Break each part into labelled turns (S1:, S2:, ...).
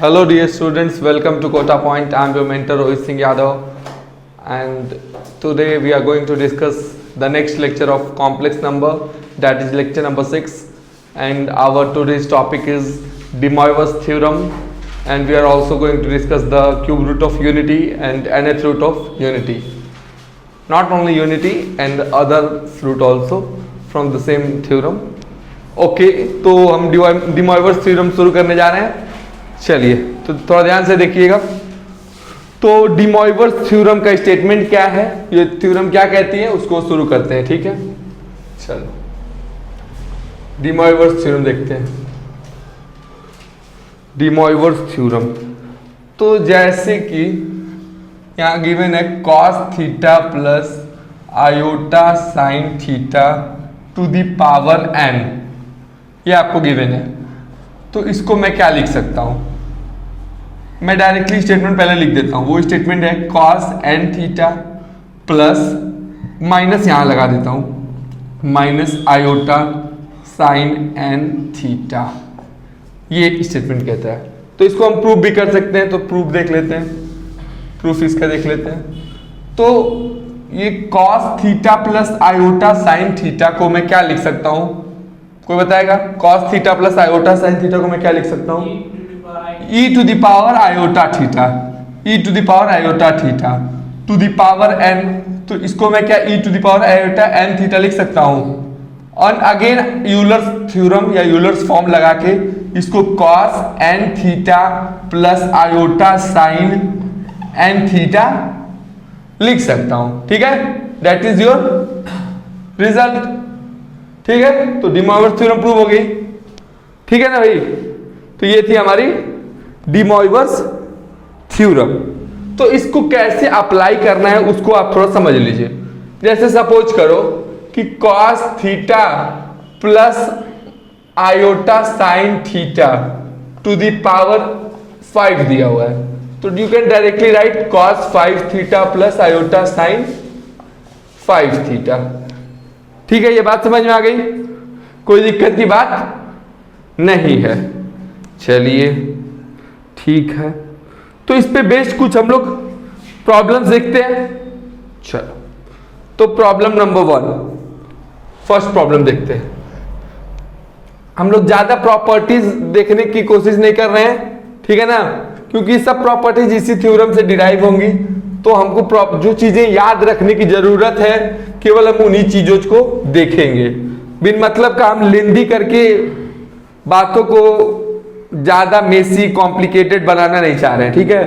S1: Hello dear students, welcome to Kota Point. I am your mentor Rohit Singh Yadav, and today we are going to discuss the next lecture of complex number, that is lecture number 6, and our today's topic is De Moivre's theorem, and we are also going to discuss the cube root of unity and nth root of unity. Not only unity and other root also from the same theorem. Okay तो हम De Moivre's theorem शुरू करने जा रहे हैं. चलिए तो थोड़ा ध्यान से देखिएगा. तो De Moivre's थ्योरम का स्टेटमेंट क्या है, ये थ्योरम क्या कहती है, उसको शुरू करते हैं. ठीक है, चलो De Moivre's थ्योरम देखते हैं. De Moivre's थ्योरम तो जैसे कि यहाँ गिवन है cos theta plus iota sine theta to the power n, ये आपको गिवन है. तो इसको मैं क्या लिख सकता हूं, मैं डायरेक्टली स्टेटमेंट पहले लिख देता हूं. वो स्टेटमेंट है cos n theta plus minus यहां लगा देता हूं minus iota sine n theta, ये स्टेटमेंट कहता है. तो इसको हम प्रूफ भी कर सकते हैं, तो प्रूफ देख लेते हैं. प्रूफ इसका देख लेते हैं. तो ये cos theta plus iota sine theta को मैं क्या लिख सकता हूं, कोई बताएगा? cos theta plus iota sine theta को मैं क्या लिख सकता हूं? e to the power iota theta, e to the power iota theta to the power n. तो इसको मैं क्या e to the power iota n theta लिख सकता हूं. और अगेन यूलर्स थ्योरम या यूलर्स फॉर्म लगा के इसको cos n theta plus iota sign n theta लिख सकता हूं. ठीक है, दैट इज योर रिजल्ट. ठीक है, तो De Moivre's थ्योरम प्रूव हो गई. ठीक है ना भाई. तो ये थी हमारी De Moivre's थ्योरम. तो इसको कैसे अप्लाई करना है उसको आप थोड़ा समझ लीजिए. जैसे सपोज करो कि cos theta plus iota sine theta to the power 5 दिया हुआ है, तो you can directly right cos 5 theta plus iota sine 5 theta. ठीक है, ये बात समझ में आ गई, कोई दिक्कत की बात नहीं है. चलिए ठीक है, तो इस पे बेस्ड कुछ हम लोग प्रॉब्लम्स देखते हैं. चलो तो प्रॉब्लम नंबर 1, फर्स्ट प्रॉब्लम देखते हैं. हम लोग ज्यादा प्रॉपर्टीज देखने की कोशिश नहीं कर रहे हैं, ठीक है ना, क्योंकि सब प्रॉपर्टीज इसी थ्योरम से डिराइव होंगी. तो हमको जो चीजें याद रखने की जरूरत है केवल हम उन्हीं चीजों को देखेंगे. बिन मतलब का हम लेंदी करके बातों को ज्यादा मेसी कॉम्प्लिकेटेड बनाना नहीं चाह रहे हैं. ठीक है,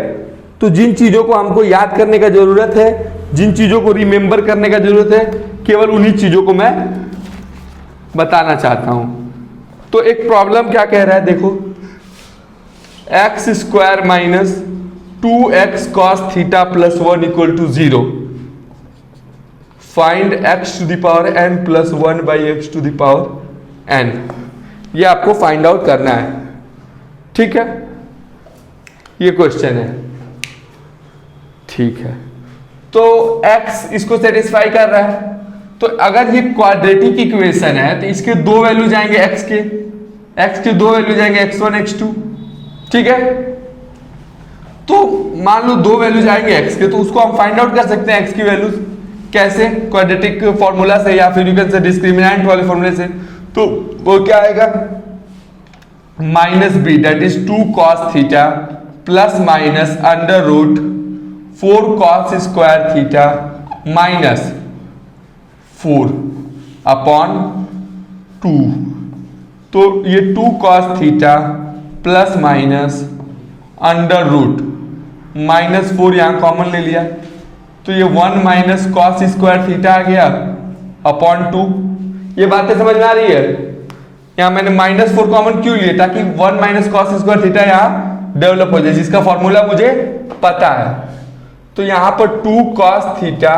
S1: तो जिन चीजों को हमको याद करने का जरूरत है, जिन चीजों को रिमेंबर करने का जरूरत है, केवल उन्हीं चीजों को मैं बताना चाहता हूं. तो एक प्रॉब्लम क्या कह रहा है, देखो, x square minus 2x cos theta plus 1 equal to 0. Find x to the power n plus 1 by x to the power n. ये आपको फाइंड आउट करना है. ठीक है, ये क्वेश्चन है. ठीक है, तो x इसको सेटिस्फाई कर रहा है. तो अगर ये क्वाड्रेटिक इक्वेशन है तो इसके दो वैल्यू जाएंगे x के दो वैल्यू जाएंगे x1 x2. ठीक है, तो मान लो दो वैल्यू जाएंगे x के, तो उसको हम फाइंड आउट कर सकते हैं x की वैल्यूज. कैसे? क्वाड्रेटिक फॉर्मूला से, या फिर यू कैन से डिस्क्रिमिनेंट वाले फॉर्मूले से. तो वो क्या आएगा, minus b that is 2 cos theta plus minus under root 4 cos square theta minus 4 upon 2. तो ये 2 cos theta plus minus under root -4 यहां कॉमन ले लिया, तो ये 1 माइनस कॉस स्क्वायर थीटा आ गया अपॉन 2. ये बातें समझ में आ रही है? यहां मैंने -4 कॉमन क्यों लिए, ताकि 1 माइनस कॉस स्क्वायर थीटा यहां डेवलप हो जाए, जिसका फॉर्मूला मुझे पता है. तो यहां पर 2 cos theta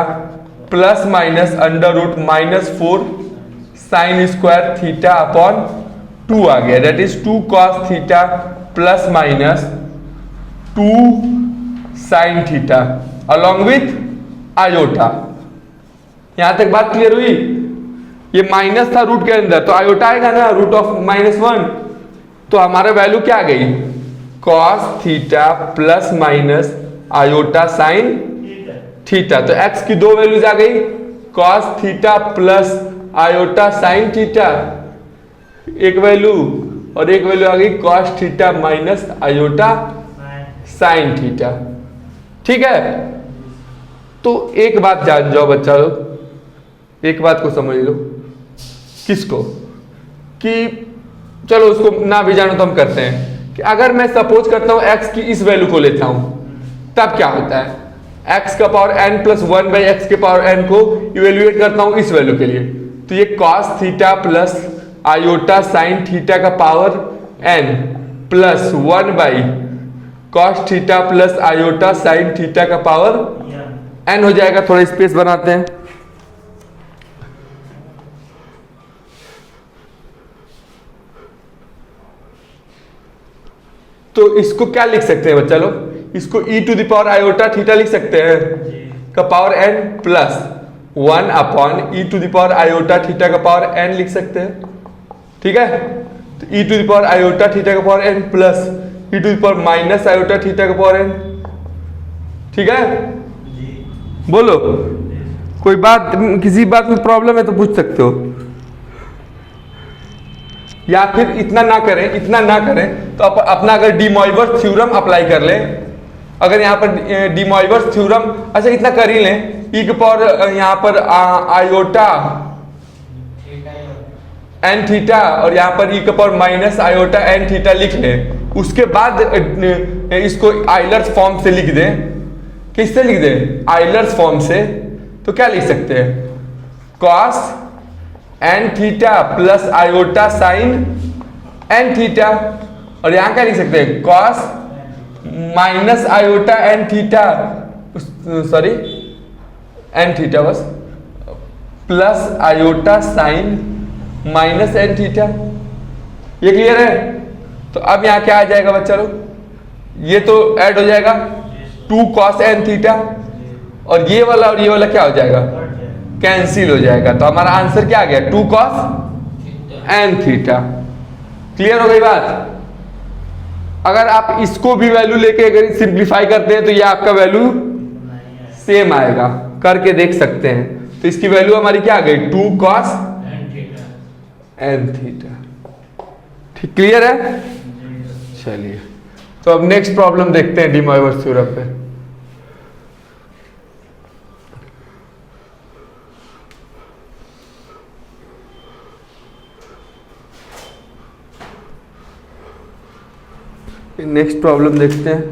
S1: plus minus under root -4 sine square theta upon 2 आ गया, that is 2 cos theta plus minus 2 sine theta along with iota. यहां तक बात क्लियर हुई? ये माइनस था रूट के अंदर, तो आयोटा आएगा ना, रूट ऑफ -1. तो हमारा वैल्यू क्या आ गई, cos theta plus minus iota sine theta. तो x की दो वैल्यूज आ गई, cos theta plus iota sine theta एक वैल्यू, और एक वैल्यू आ गई cos theta minus iota sine theta. ठीक है, तो एक बात जान जाओ बच्चा लोग, एक बात को समझ लो। किसको? कि चलो उसको ना भी जानो तो हम करते हैं कि अगर मैं सपोज करता हूं x की इस वैल्यू को लेता हूं, तब क्या होता है? x का power n plus 1 by x के पावर n को इवेल्युएट करता हूं इस वैल्यू के लिए, तो ये cos theta plus iota sine theta का power n plus 1 by cos theta plus iota sine theta का पावर n हो जाएगा। थोड़ा स्पेस बनाते हैं। तो इसको क्या लिख सकते हैं बच्चा लोग? इसको e to the power iota theta लिख सकते हैं का power n plus 1 upon e to the power iota theta का पावर n लिख सकते हैं। ठीक है, तो e to the power iota theta का power n plus e to the power minus iota theta का पावर n। ठीक है, बोलो कोई बात, किसी बात में प्रॉब्लम है तो पूछ सकते हो, या फिर इतना ना करें तो अपना अगर डी मॉइवर्स थ्योरम अप्लाई कर ले। अगर यहाँ पर डी मॉइवर्स थ्योरम, अच्छा इतना कर ही लें, ई के पावर यहाँ पर आयोटा एन थीटा और यहाँ पर ई के power minus iota n theta लिख ले, उसके बाद इसको आइलर्स फॉर्म से लिख दें। किससे लिख दें? आइलर्स फॉर्म से। तो क्या लिख सकते हैं? Cos n theta plus iota sine n theta, और यहां क्या लिख सकते हैं? Cos minus iota n theta, sorry n theta बस, plus iota sine minus n theta. ये क्लियर है? तो अब यहां क्या आ जाएगा बच्चा लोग? ये तो ऐड हो जाएगा 2 cos n थीटा, और ये वाला क्या हो जाएगा? कैंसिल हो जाएगा। तो हमारा आंसर क्या आ गया? 2 cos n थीटा। क्लियर हो गई बात? अगर आप इसको भी वैल्यू लेके अगर सिंप्लीफाई करते हैं तो ये आपका वैल्यू सेम आएगा, करके देख सकते हैं। तो इसकी वैल्यू हमारी क्या आ गई? 2 cos n थीटा। ठीक, क्लियर है? चलिए, तो अब नेक्स्ट प्रॉब्लम देखते हैं डी मॉइवर्स थ्योरम पे। नेक्स्ट प्रॉब्लम देखते हैं।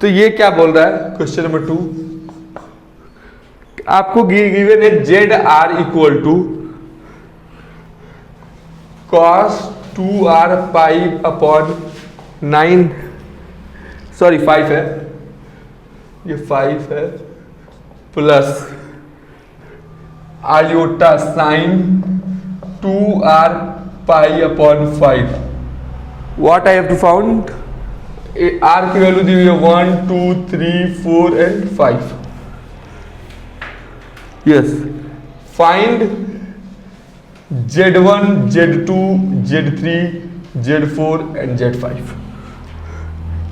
S1: तो ये क्या बोल रहा है? क्वेश्चन नंबर 2, आपको गिवन है Z r equal to cos 2r pi upon 9, sorry 5 है, ये 5 है, plus iota sine 2r pi upon 5। What I have to found? R की वैल्यू दी हुई है 1 2 3 4 and 5। Yes, find Z1 Z2 Z3 Z4 and Z5.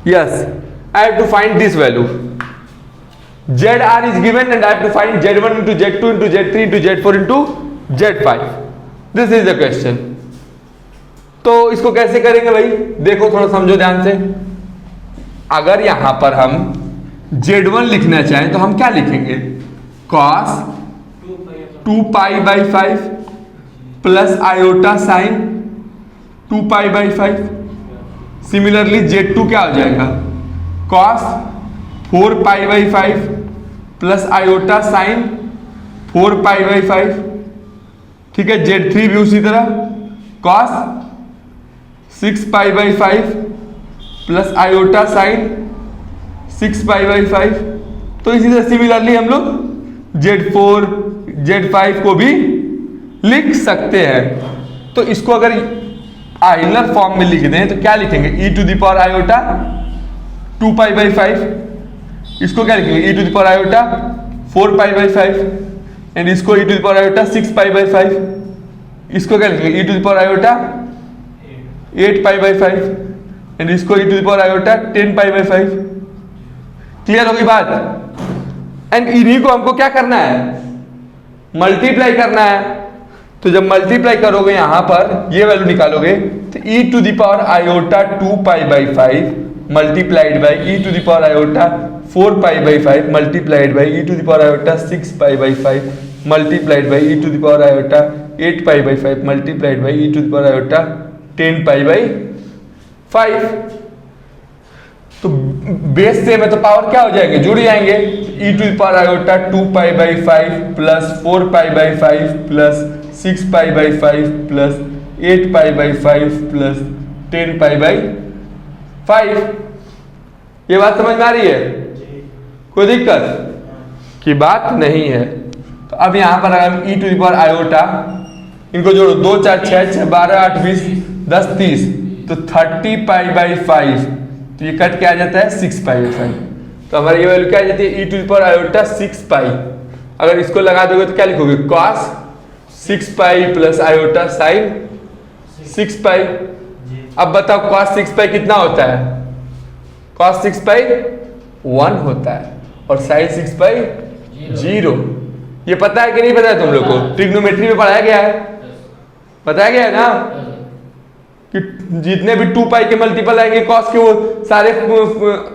S1: Yes, I have to find this value. ZR is given and I have to find Z1 into Z2 into Z3 into Z4 into Z5. This is the question. तो इसको कैसे करेंगे भाई? देखो थोड़ा समझो ध्यान से। अगर यहां पर हम Z1 लिखना चाहें तो हम क्या लिखेंगे? cos 2 pi by 5 plus iota sign 2 pi by 5। Similarly Z2 क्या हो जाएगा? cos 4 pi by 5 plus iota sign 4 pi by 5। ठीक है, Z3 भी उसी तरह cos 6 pi by 5 plus iota sine 6 pi by 5। तो इसी तरह सिमिलरली हम लोग Z4 Z5 को भी लिख सकते हैं। तो इसको अगर आइलर फॉर्म में लिख दें तो क्या लिखेंगे? e to the power iota 2 pi by 5। इसको क्या लिखेंगे? e to the power iota 4 pi by 5 and इसको e to the power iota 6 pi by 5। इसको क्या लिखेंगे? e to the power iota 8 pi by 5 and इसको e to the power iota 10 pi by 5। Clear होगी बात? And इन्हीं को हमको क्या करना है, मल्टीप्लाई करना है। तो जब मल्टीप्लाई करोगे यहां पर ये वैल्यू निकालोगे तो e to the power iota 2 pi by 5 multiplied by e to the power iota 4 pi by 5 multiplied by e to the power iota 6 pi by 5 multiplied by e to the power iota 8 pi by 5 multiplied by e to the power iota 10 pi by 5। तो base same है तो power क्या हो जाएंगे, जुड़ जाएंगे। e to the power iota 2 pi by 5 plus 4 pi by 5 plus 6 pi by 5 plus 8 pi by 5 plus 10 pi by 5। ये बात समझ में आ रही है? कोई दिक्कत की बात नहीं है। तो अब यहां पर अगर हम e to the power iota इनको जोड़ो, 2 4 6 6 12 8 20 10 30 तो 30 पाई बाई 5, तो ये कट क्या आ जाता है 6 पाई बाई 5। तो हमारी ये वैल्यू क्या आ जाती है e to the power iota 6 pi. अगर इसको लगा दोगे तो क्या लिखोगे, cos 6 pi plus iota sine 6 pi. अब बताओ cos 6 पाई कितना होता है, cos 6 पाई 1 होता है और sin 6 पाई 0। ये पता है कि नहीं पता है तुम लोग को? ट्रिग्नोमेट्री में पढ़ाया गया है, बताया गया है ना कि जितने भी 2 पाई के मल्टीपल आएंगे cos के वो सारे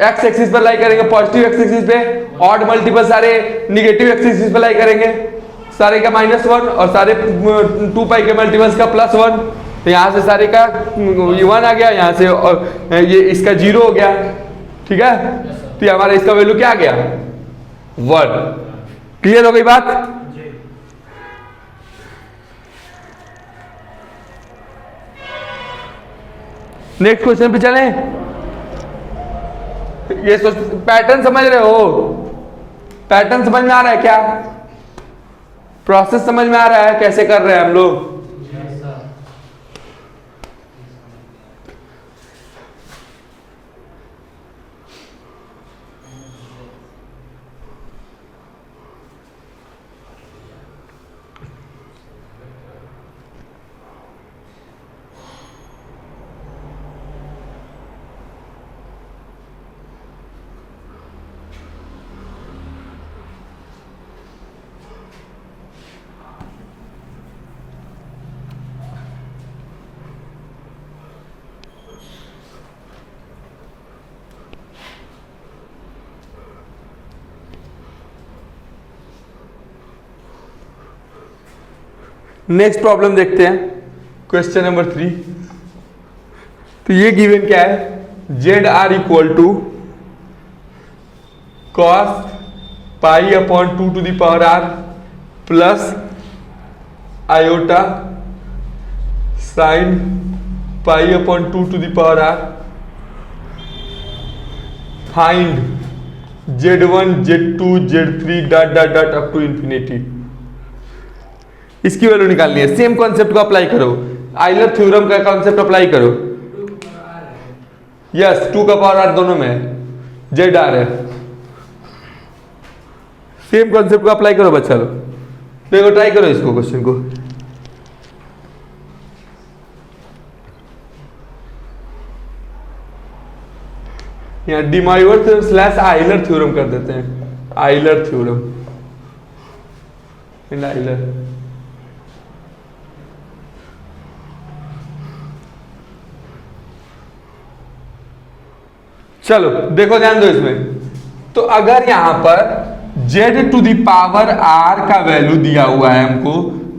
S1: x एक्सिस पर लाई करेंगे, पॉजिटिव x एक्सिस पे, ऑड मल्टीपल सारे निगेटिव x एक्सिस पर लाई करेंगे, सारे का -1 और सारे 2 पाई के मल्टीपल्स का +1। तो यहाँ से सारे का ये 1 आ गया, यहाँ से और ये इसका 0 हो गया, ठीक है। तो हमारा इसका वैल्यू क्या आ गया 1। क्लियर हो गई बात? नेक्स्ट क्वेश्चन पे चलें। ये पैटर्न समझ रहे हो? पैटर्न समझ में आ रहा है क्या? प्रोसेस समझ में आ रहा है कैसे कर रहे हैं हम लोग? नेक्स्ट प्रॉब्लम देखते हैं, क्वेश्चन नंबर 3। तो ये गिवन क्या है, Z r equal to cos pi upon 2 to the power r plus iota sine pi upon 2 to the power r. Find z1 z2 z3 dot dot dot up to infinity. इसकी value निकालनी है। Same concept को apply करो, Euler theorem का concept apply करो। Yes 2 का power r दोनों में जेड आर है। सेम कॉन्सेप्ट को अप्लाई करो बच्चा लोग। देखो ट्राई करो इसको, क्वेश्चन को। यहाँ डिमॉइवर थ्योरम स्लैश आइलर थ्योरम कर देते हैं। Euler theorem in Euler. चलो देखो ध्यान दो इसमें। तो अगर यहां पर z to the power r का वैल्यू दिया हुआ है हमको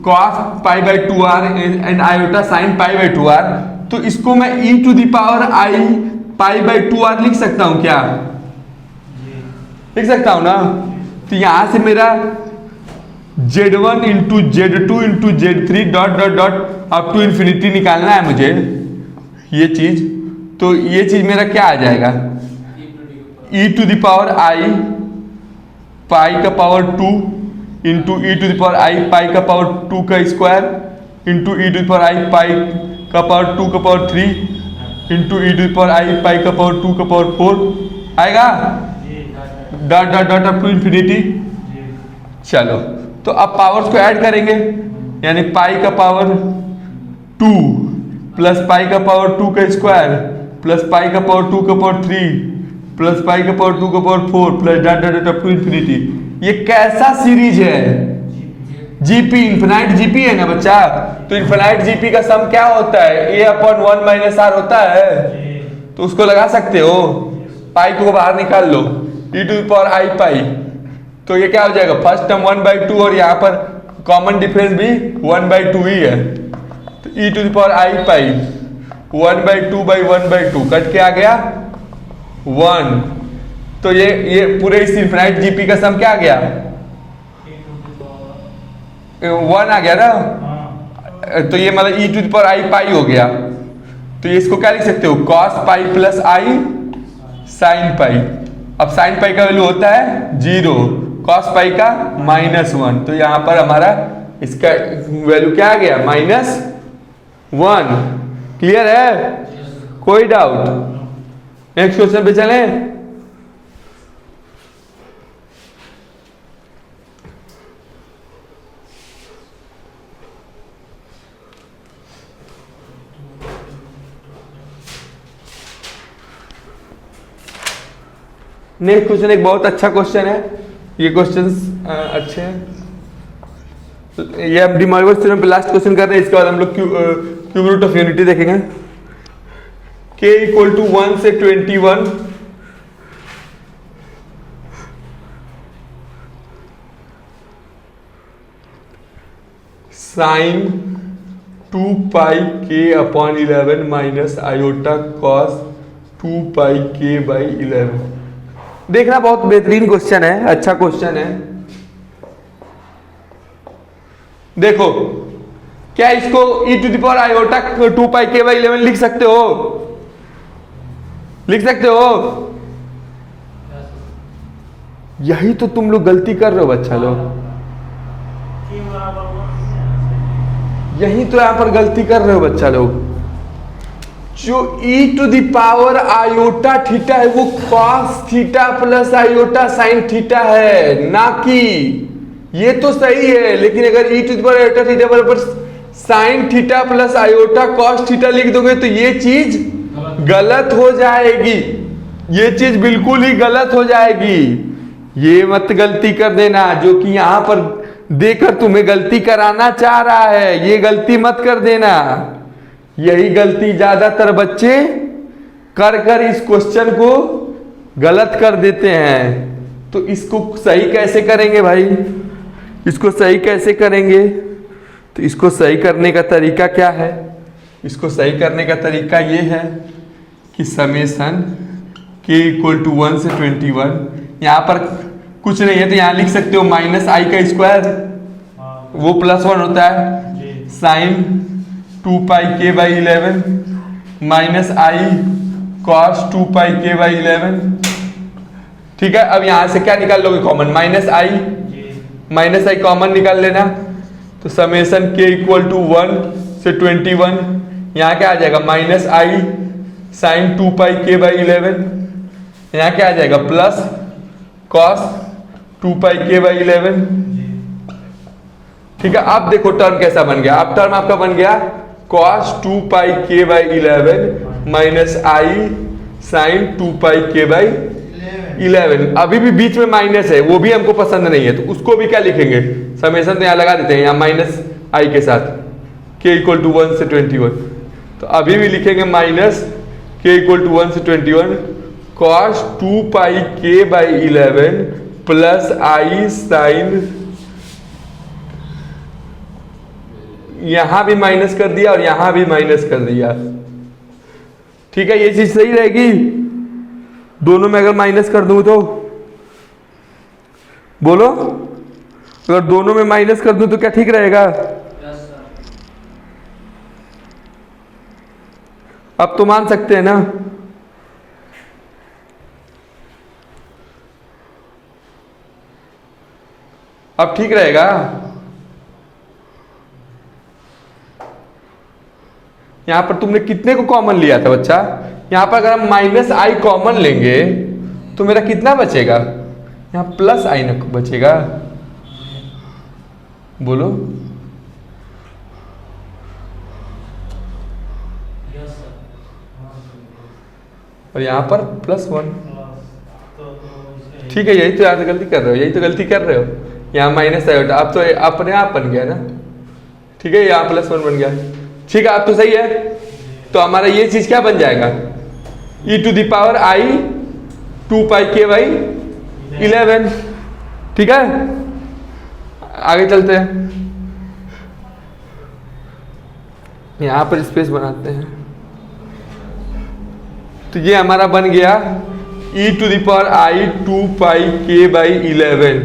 S1: cos pi by 2r and iota sine pi by 2r, तो इसको मैं e to the power i pi by 2r लिख सकता हूं क्या? लिख सकता हूं ना। तो यहां से मेरा z1 into z2 into z3 dot dot dot up to infinity निकालना है मुझे ये चीज। तो ये चीज मेरा क्या आ जाएगा, e to the power i pi का power 2 into e to the power i pi का पावर 2 का square into e to the power i pi का पावर 2 का power 3 into e to the power i pi का power 2 का power 4 आएगा dot dot dot up to infinity. चलो तो अब पावर्स को ऐड करेंगे, यानी पाई का पावर 2 प्लस पाई का पावर 2 का स्क्वायर प्लस पाई का पावर 2 का पावर 3 प्लस पाई का पावर 2 का power 4 plus dot dot dot up to infinity. ये कैसा सीरीज है? जीपी, इन्फिनाइट जीपी है ना बच्चा। तो इन्फिनाइट जीपी का सम क्या होता है? ए अपॉन 1 माइनस आर होता है। तो उसको लगा सकते हो, पाई को बाहर निकाल लो, ई टू द पावर आई पाई। तो ये क्या हो जाएगा? फर्स्ट टर्म 1/2 और यहाँ पर कॉमन डिफरेंस भी 1/2 ही है। तो e to the power i pi 1/2/1/2 cut के आ गया 1। तो ये पूरे इस इन्फिनाइट जीपी का सम क्या आ गया? 1 आ गया ना। तो ये मतलब ई टू द पावर आई पाई हो गया। तो ये इसको क्या लिख सकते हो? Cos pi plus i sine pi. अब साइन पाई का वैल्यू होता है 0, कॉस पाई का -1। तो यहां पर हमारा इसका वैल्यू क्या आ गया? -1। क्लियर है? कोई डाउट? नेक्स्ट क्वेश्चन पे चलें। नेक्स्ट क्वेश्चन एक बहुत अच्छा क्वेश्चन है। ये क्वेश्चंस अच्छे हैं। ये हम डिमॉर्गन थ्योरम पे लास्ट क्वेश्चन कर रहे हैं। इसके बाद हम लोग क्यूब रूट ऑफ यूनिटी देखेंगे। k इक्वल टू 1 से 21 sine 2 pi k upon 11 minus iota cos 2 pi k by 11। देखना बहुत बेहतरीन क्वेश्चन है, अच्छा क्वेश्चन है। देखो, क्या इसको e to the power iota 2 pi k by 11 लिख सकते हो? लिख सकते हो? यही तो तुम लोग गलती कर रहे हो बच्चा लोग। यही तो यहां पर गलती कर रहे हो बच्चा लोग। जो e to the power iota theta है वो cos theta plus iota sine theta है, ना कि ये तो सही है। लेकिन अगर e to the power iota theta बराबर sine theta plus iota cos theta लिख दोगे तो ये चीज गलत हो जाएगी। ये चीज बिल्कुल ही गलत हो जाएगी। ये मत गलती कर देना, जो कि यहां पर देकर तुम्हें गलती कराना चाह रहा है, ये गलती मत कर देना। यही गलती ज्यादातर बच्चे कर कर इस क्वेश्चन को गलत कर देते हैं। तो इसको सही कैसे करेंगे भाई? इसको सही कैसे करेंगे? तो इसको सही करने का तरीका क्या है? इसको सही करने का तरीका ये है कि समेसन k इक्वल टू 1 से 21, यहाँ पर कुछ नहीं है तो यहाँ लिख सकते हो माइनस आई का स्क्वायर, वो +1 होता है, sine 2 pi k by 11 minus i cos 2 pi k by 11। ठीक है, अब यहां से क्या निकाल लोगे कॉमन? माइनस आई कॉमन निकाल लेना। तो समेसन k इक्वल टू 1 से 21, यहाँ क्या आ जाएगा? Minus i sine 2 pi k by 11, यहाँ क्या आ जाएगा? Plus cos 2 pi k by 11। ठीक है, अब देखो टर्म कैसा बन गया। अब टर्म आपका बन गया cos 2 pi k by 11 minus i sine 2 pi k by 11। अभी भी बीच में माइनस है, वो भी हमको पसंद नहीं है, तो उसको भी क्या लिखेंगे? समेसन तो यहाँ लगा देते हैं, यहाँ माइनस आई के साथ k इक्वल टू 1 से 21। तो अभी भी लिखेंगे माइनस k इक्वल टू 1 से 21 cos 2 pi k by 11 plus i sine, यहां भी माइनस कर दिया और यहां भी माइनस कर दिया। ठीक है, ये चीज सही रहेगी? दोनों में अगर माइनस कर दूं तो बोलो, अगर दोनों में माइनस कर दूं तो क्या ठीक रहेगा? अब तो मान सकते हैं ना? अब ठीक रहेगा? यहां पर तुमने कितने को कॉमन लिया था बच्चा? यहां पर अगर हम माइनस आई कॉमन लेंगे तो मेरा कितना बचेगा? यहां प्लस आई न बचेगा। बोलो, और यहाँ पर +1। ठीक है, यही तो यार गलती कर रहे हो, यही तो गलती कर रहे हो। यहाँ माइनस आयोटा, अब तो अपने आप बन गया ना। ठीक है, यहाँ +1 बन गया। ठीक है, अब तो सही है। तो हमारा ये चीज क्या बन जाएगा, e⁻i 2πk/11। ठीक है, आगे चलते हैं। यहां पर स्पेस बनाते हैं। तो ये हमारा बन गया e⁻i 2πk/11।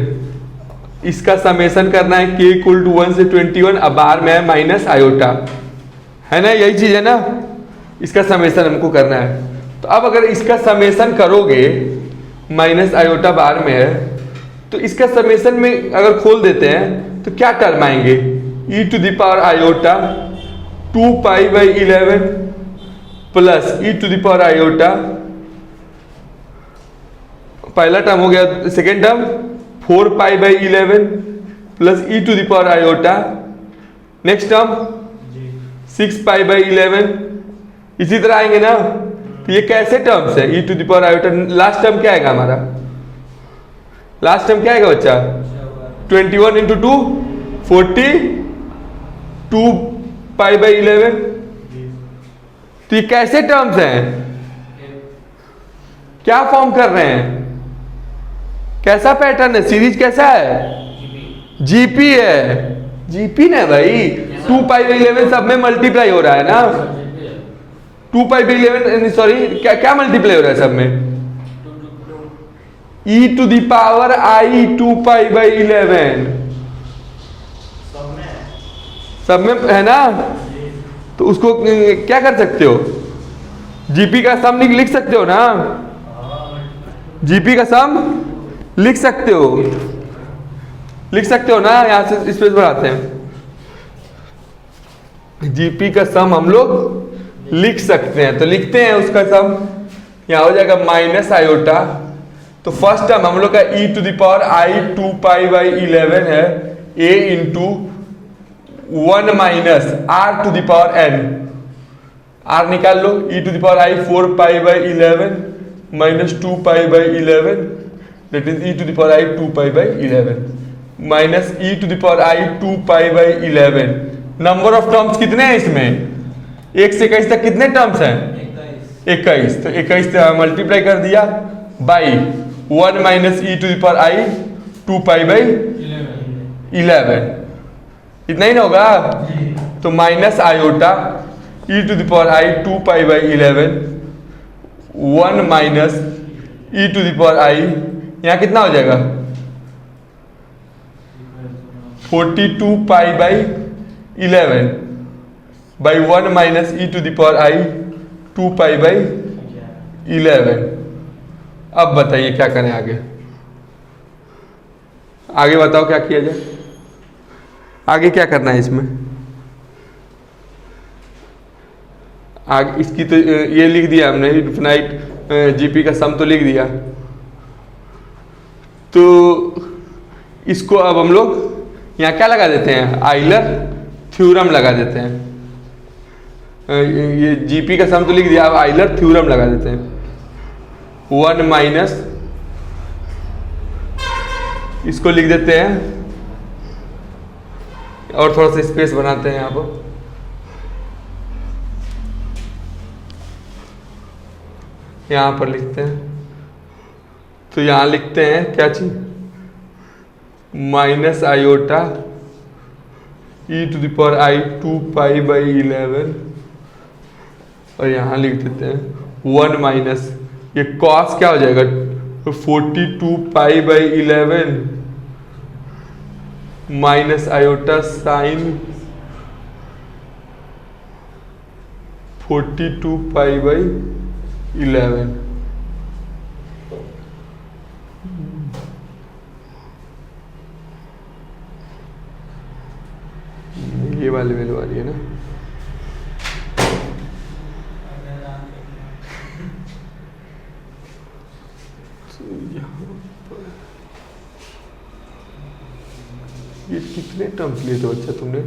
S1: इसका समेशन करना है k = 1 से 21, अब बाहर में है माइनस आयोटा, है ना, यही चीज है ना। इसका समेशन हमको करना है। तो अब अगर इसका समेशन करोगे, माइनस आयोटा बाहर में है, तो इसका समेशन में अगर खोल देते हैं तो क्या टर्म आएंगे, e⁻i 2π/11 प्लस e⁻i, पहला टर्म हो गया, second term 4π/11 plus e⁻i, next term 6π/11, इसी तरह आएंगे ना। तो ये कैसे टर्म्स है, e⁻i, लास्ट टर्म क्या आएगा हमारा, लास्ट टर्म क्या आएगा बच्चा, 21 × 2 40, 2π/11। तो ये कैसे टर्म्स हैं, क्या फॉर्म कर रहे हैं, कैसा पैटर्न है, सीरीज कैसा है, जीपी है, जीपी ना भाई। 2π/11 सब में मल्टीप्लाई हो रहा है ना, 2π/11 सॉरी, क्या क्या मल्टीप्लाई हो रहा है सब में, e⁻i 2π/11 सब में है ना। तो उसको क्या कर सकते हो, जीपी का सम लिख सकते हो ना, जीपी का सम लिख सकते हो, लिख सकते हो ना। यहां से स्पेस बढ़ाते हैं, जीपी का सम हम लोग लिख सकते हैं। तो लिखते हैं उसका सम, यहां हो जाएगा माइनस आयोटा। तो फर्स्ट टर्म हम लोग का e⁻i 2π/11 है, a × 1 - r⁴n, r निकाल लो, e⁻i 4π/11 - 2π/11, that is e⁻i 2π/11 minus e⁻i 2π/11। Number of terms कितने हैं इसमें, 1 से 21 तक कितने टर्म्स हैं, 21। तो 21 से मल्टीप्लाई कर दिया बाई 1 - e⁻i 2π/11, इतना ही ना होगा। तो minus iota e⁻i 2π/11 1 minus e⁻i, यहाँ कितना हो जाएगा 42π/11 बाई 1 माइनस e⁻i 2π/11। अब बताइए क्या करें आगे, आगे बताओ क्या किया जाए, आगे क्या करना है इसमें। आगे इसकी तो ये लिख दिया हमने, इनफिनाइट जीपी का सम तो लिख दिया। तो इसको अब हम लोग यहाँ क्या लगा देते हैं, आइलर थ्योरम लगा देते हैं। ये जीपी का सम तो लिख दिया, अब आइलर थ्योरम लगा देते हैं। 1 माइनस, इसको लिख देते हैं और थोड़ा सा स्पेस बनाते हैं यहाँ पर। यहाँ पर लिखते हैं, तो यहाँ लिखते हैं क्या चीज, माइनस आयोटा e⁻i 2π/11 और यहाँ लिख देते हैं 1 माइनस, ये कॉस क्या हो जाएगा 42π/11 माइनस आयोटा साइन 42π/11। ये वाली वैल्यू आ रही है ना, ये कितने टर्म्स लिए थे बच्चा तुमने,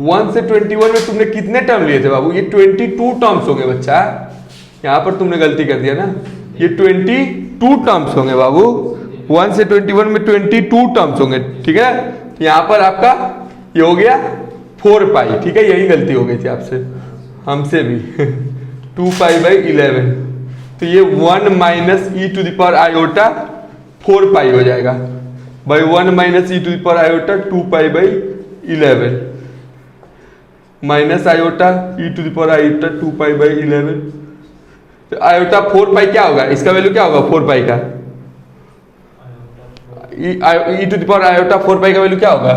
S1: 1 से 21 में तुमने कितने टर्म लिए थे बाबू, ये 22 टर्म्स हो गए बच्चा। यहाँ पर तुमने गलती कर दिया ना, ये 22 टर्म्स होंगे बाबू, 1 से 21 में 22 टर्म्स होंगे, ठीक है। यहाँ पर आपका ये हो गया 4 पाई, ठीक है, यही गलती हो गई थी आपसे, हमसे भी 2 पाई बाई 11, तो ये 1 minus e to the power iota 4 pi हो जाएगा by 1 minus e to the power iota 2 pi by 11 minus iota e to the power iota 2 pi by 11, तो आयोटा 4 पाई क्या होगा, इसका वैल्यू क्या होगा 4 पाई का, ई टू द पावर आयोटा 4 पाई का वैल्यू क्या होगा,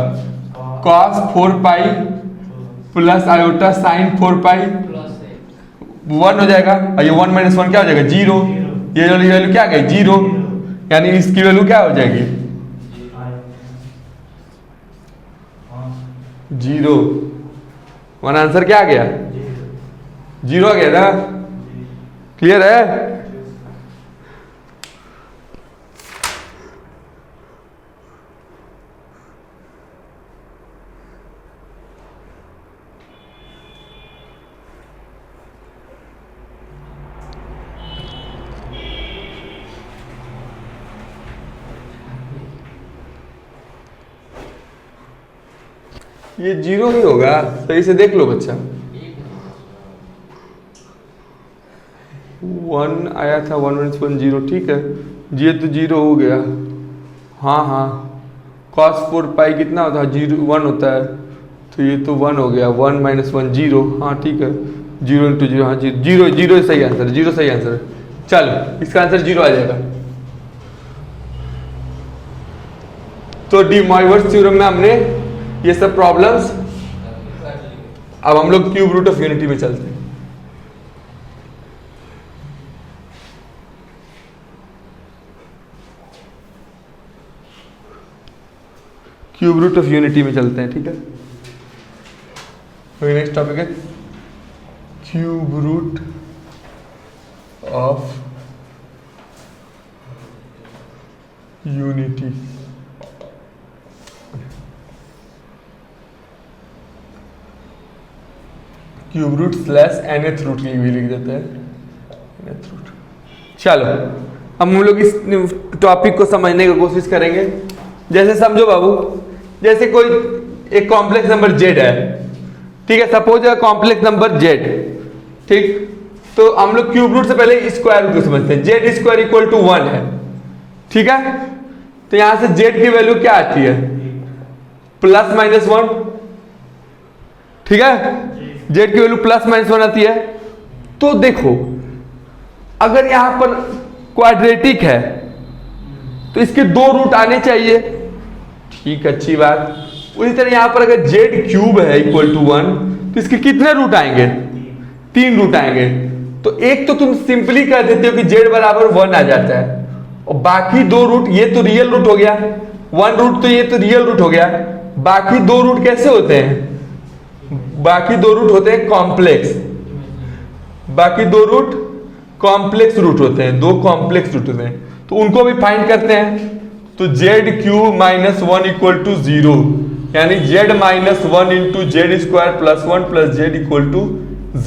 S1: cos 4 पाई प्लस आयोटा साइन 4 पाई 1 हो जाएगा, और ये 1 माइनस 1 क्या हो जाएगा 0, ये वैल्यू क्या आ गई 0, यानी इसकी वैल्यू क्या हो जाएगी 0, वन आंसर क्या आ गया 0 आ गया ना, क्लियर है। ये 0 ही होगा, सही से देख लो बच्चा, 1 आया था 1 माइनस 1 0, ठीक है, ये तो 0 हो गया, हाँ हाँ, cos 4 पाई कितना होता है 1 होता है, तो ये तो 1 हो गया, 1 माइनस 1 0, हाँ ठीक है, 0 इंटू 0, हाँ 0 0 सही आंसर, 0 सही आंसर, चल इसका आंसर 0 आ जाएगा। तो डी मॉइवर्स थ्योरम में हमने ये सब प्रॉब्लम्स, अब हम लोग क्यूब रूट ऑफ यूनिटी में चलते हैं। क्यूब रूट ऑफ यूनिटी में चलते हैं, ठीक है। तो नेक्स्ट टॉपिक है cube root of unity. Cube root slash nth root की भी लिख देते हैं, nth रूट। चलो अब हम लोग इस टॉपिक को समझने की कोशिश करेंगे। जैसे समझो बाबू, जैसे कोई एक कॉम्प्लेक्स नंबर z है, ठीक है, सपोज है कॉम्प्लेक्स नंबर z, ठीक, तो हम लोग क्यूब रूट से पहले स्क्वायर रूट को समझते हैं। z स्क्वायर इक्वल टू 1 है, ठीक है, तो यहां से z की वैल्यू क्या आती है प्लस माइनस 1, ठीक है, z की वैल्यू प्लस माइनस 1 आती है। तो देखो अगर यहां पर क्वाड्रेटिक है तो इसके 2 रूट आने चाहिए, ठीक, अच्छी बात। उसी तरह यहां पर अगर z क्यूब है इक्वल टू 1 तो इसके कितने रूट आएंगे 3 रूट आएंगे। तो एक तो तुम सिंपली कह देते हो कि z बराबर 1 आ जाता है, और बाकी 2 रूट, ये तो रियल रूट हो गया 1 रूट, तो ये तो रियल रूट हो गया, बाकी 2 रूट कैसे होते हैं, बाकी 2 रूट होते हैं कॉम्प्लेक्स, बाकी 2 रूट कॉम्प्लेक्स रूट होते हैं, 2 कॉम्प्लेक्स रूट होते हैं, तो उनको भी फाइंड करते हैं। तो z cube minus 1 equal to 0, यानी z minus 1 into z square plus 1 plus z equal to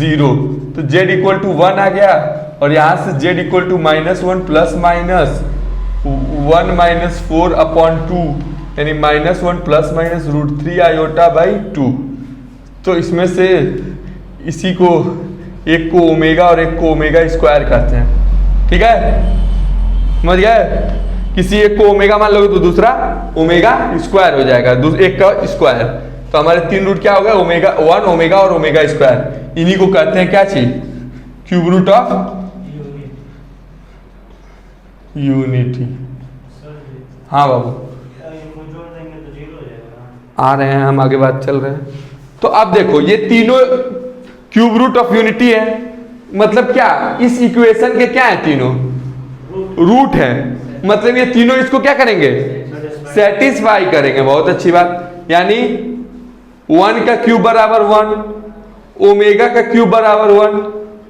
S1: 0, तो z इक्वल टू 1 आ गया, और यहां से z equal to minus 1 plus minus 1 minus 4 upon 2, यानी minus 1 plus minus root 3 iota by 2। तो इसमें से इसी को एक को ओमेगा और एक को ओमेगा स्क्वायर कहते हैं, ठीक है, समझ गए। किसी एक को ओमेगा मान लोगे तो दूसरा ओमेगा स्क्वायर हो जाएगा, एक का स्क्वायर। तो हमारे 3 रूट क्या हो गया, ओमेगा 1 ओमेगा और ओमेगा स्क्वायर, इन्हीं को कहते हैं क्या चीज क्यूब रूट ऑफ यूनिटी। हाँ बाबू आ रहे हैं, हम आगे बात चल रहे हैं। तो अब देखो ये तीनों क्यूब रूट ऑफ यूनिटी है, मतलब क्या इस इक्वेशन के क्या है, तीनों रूट है, मतलब ये तीनों इसको क्या करेंगे सेटिस्फाई करेंगे। बहुत अच्छी बात, यानी 1 का क्यूब बराबर 1, ओमेगा का क्यूब बराबर 1,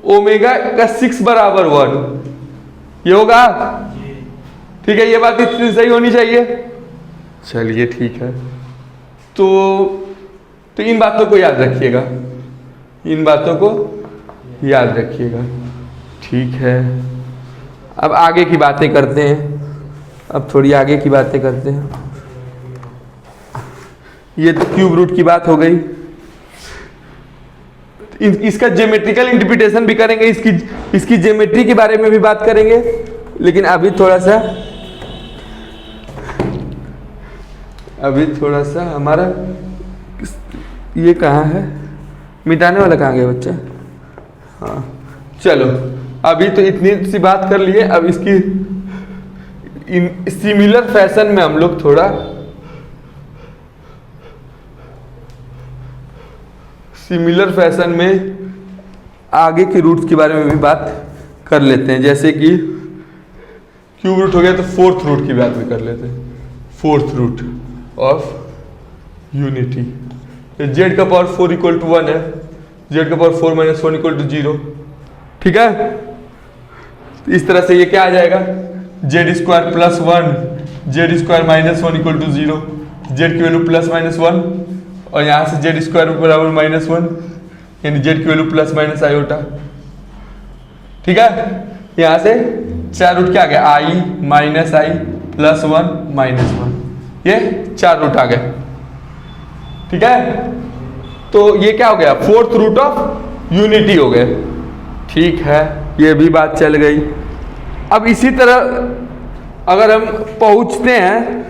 S1: ओमेगा का 6 बराबर 1, ये होगा, ठीक है, ये बात इतनी सही होनी चाहिए। चलिए ठीक है, तो इन बातों को याद रखिएगा, इन बातों को याद रखिएगा, ठीक है। अब आगे की बातें करते हैं, अब थोड़ी आगे की बातें करते हैं। ये तो क्यूब रूट की बात हो गई। इसका ज्योमेट्रिकल इंटरप्रिटेशन भी करेंगे, इसकी ज्योमेट्री के बारे में भी बात करेंगे, लेकिन अभी थोड़ा सा हमारा ये कहाँ है, मिटाने वाला कहाँ गया बच्चा? हाँ चलो, अभी तो इतनी सी बात कर लिए। अब इसकी सिमिलर फैशन में हम लोग थोड़ा सिमिलर फैशन में आगे के रूट्स के बारे में भी बात कर लेते हैं। जैसे कि क्यूब रूट हो गया तो फोर्थ रूट की बात भी कर लेते हैं। Fourth root of unity, z का पावर 4 इक्वल टू 1 है, जेड का पावर 4 माइनस 1 इक्वल टू 0। ठीक है, इस तरह से ये क्या आ जाएगा, z square plus 1, z square minus 1 equal to 0, z की वैल्यू प्लस माइनस 1, और यहाँ से जेड स्क्वायर बराबर माइनस 1, यानी जेड की वैल्यू प्लस माइनस आयोटा। ठीक है, यहाँ से चार रूट क्या आ गया, आई माइनस आई प्लस 1 माइनस 1, ये चार रूट आ गए। ठीक है, तो ये क्या हो गया, फोर्थ रूट ऑफ यूनिटी हो गए। ठीक है, ये भी बात चल गई। अब इसी तरह अगर हम पहुंचते हैं,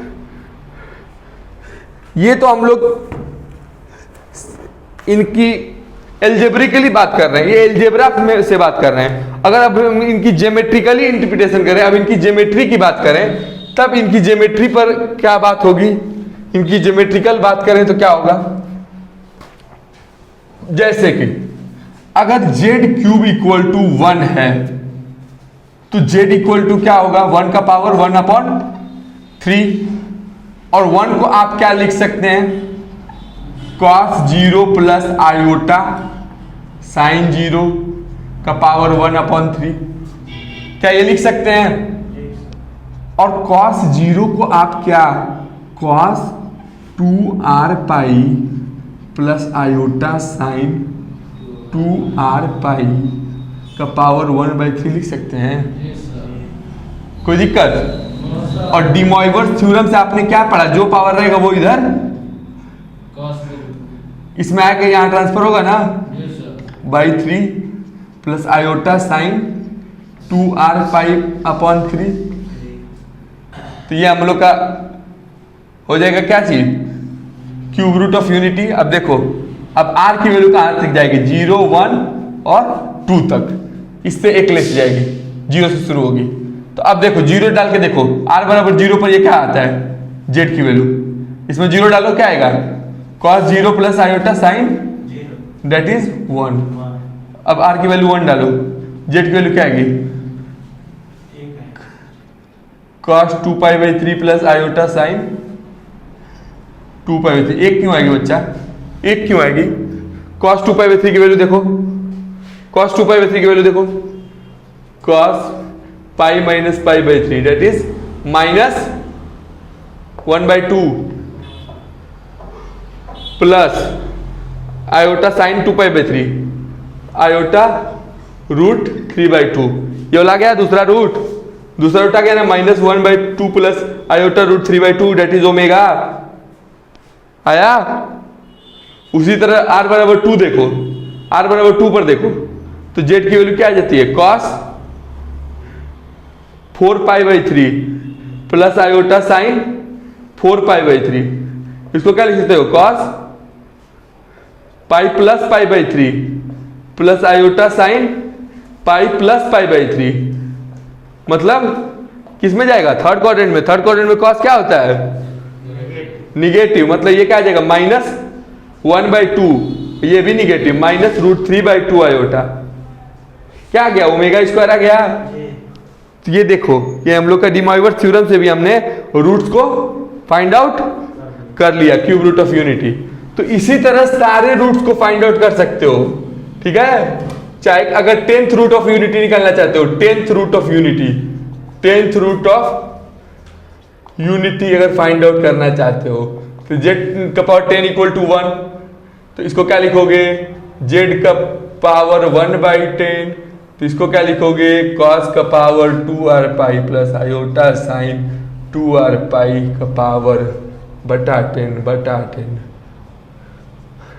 S1: ये तो हम लोग इनकी एल्जेब्रिकली बात कर रहे हैं, ये एल्जेब्रा में से बात कर रहे हैं। अगर अब हम इनकी ज्योमेट्रिकली इंटरप्रिटेशन करें, अब इनकी ज्योमेट्री की बात करें, तब इनकी ज्योमेट्री पर क्या बात होगी, इनकी ज्योमेट्रिकल बात करें तो क्या होगा। जैसे कि अगर जेड क्यूब इक्वल टू 1 है तो जेड इक्वल टू क्या होगा, 1 का पावर 1/3, और 1 को आप क्या लिख सकते हैं, cos 0 प्लस आयोटा साइन 0 का पावर 1/3, क्या ये लिख सकते हैं। और cos 0 को आप क्या, cos 2r pi plus iota sine 2r पाई का पावर 1/3 लिख सकते हैं। कोई दिक्कत। और डी मोइवर्स थ्योरम से आपने क्या पढ़ा, जो पावर रहेगा वो इधर इसमें आके यहाँ ट्रांसफर होगा ना, by 3 plus iota sine 2r pi upon 3। तो ये हम लोग का हो जाएगा क्या चीज, क्यूब रूट ऑफ यूनिटी। अब देखो, अब r की वैल्यू कहां तक जाएगी, 0, 1 और 2 तक, इससे एक लेस जाएगी, 0 से शुरू होगी। तो अब देखो 0 डाल के देखो, r बराबर 0 पर ये क्या आता है, z की वैल्यू, इसमें 0 डालो क्या आएगा, cos 0 plus iota sign that is 1। अब r की वैल्यू 1 डालो, z की वैल्यू क्या आएगी, cos 2π/3 प्लस आयोटा साइन 2π/3। एक क्यों आएगी बच्चा, एक क्यों आएगी, cos 2π/3 की वैल्यू देखो, cos 2π/3 की वैल्यू देखो, cos π minus π/3 that is minus 1/2 plus iota sine 2π/3 iota root 3/2। ये वाला गया दूसरा रूट आ गया ना, minus 1/2 plus iota root 3/2 that is omega आया। उसी तरह r बराबर 2 देखो, r बराबर 2 पर देखो तो z की वैल्यू क्या आ जाती है, cos 4π/3 प्लस आयोटा साइन 4π/3। इसको क्या लिख सकते हो, cos pi plus π/3 plus iota sine pi plus π/3। मतलब किस में जाएगा, थर्ड क्वाड्रेंट में। थर्ड क्वाड्रेंट में cos क्या होता है, निगेटिव, मतलब ये क्या आ जाएगा, माइनस 1/2, ये भी निगेटिव, माइनस रूट 3/2 आयोटा क्या आ गया, ओमेगा स्क्वायर आ गया। तो ये देखो, ये हम लोग का डी मोइवर्स थ्योरम से भी हमने रूट्स को फाइंड आउट कर लिया, क्यूब रूट ऑफ यूनिटी। तो इसी तरह सारे रूट्स को फाइंड आउट कर सकते हो। ठीक है, चाहे अगर 10th रूट ऑफ यूनिटी निकालना चाहते हो, 10th root of unity, 10th root of unity अगर फाइंड आउट करना चाहते हो तो z का पावर 10 इक्वल टू 1, तो इसको क्या लिखोगे, z का पावर 1/10 तो इसको क्या लिखोगे, cos का power 2r pi plus iota sine 2r पाई का पावर बटा 10।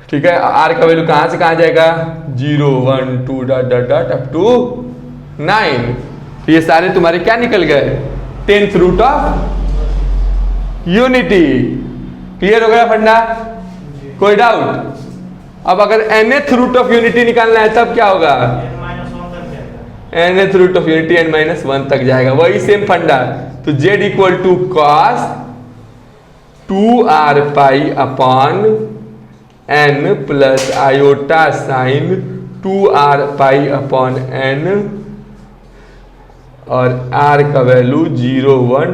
S1: ठीक है, r का वैल्यू कहां से कहां जाएगा, 0 1 2 dot dot dot up to 9। तो ये सारे तुम्हारे क्या निकल गए, 10th root of unity. Clear हो गया फंडा, कोई डाउट? अब अगर nth रूट ऑफ यूनिटी निकालना है तब क्या होगा, nth root of unity n-1 तक जाएगा, वही सेम फंडा। तो z equal to cos 2r pi upon n plus iota sine 2r pi upon n, और r का value 0 1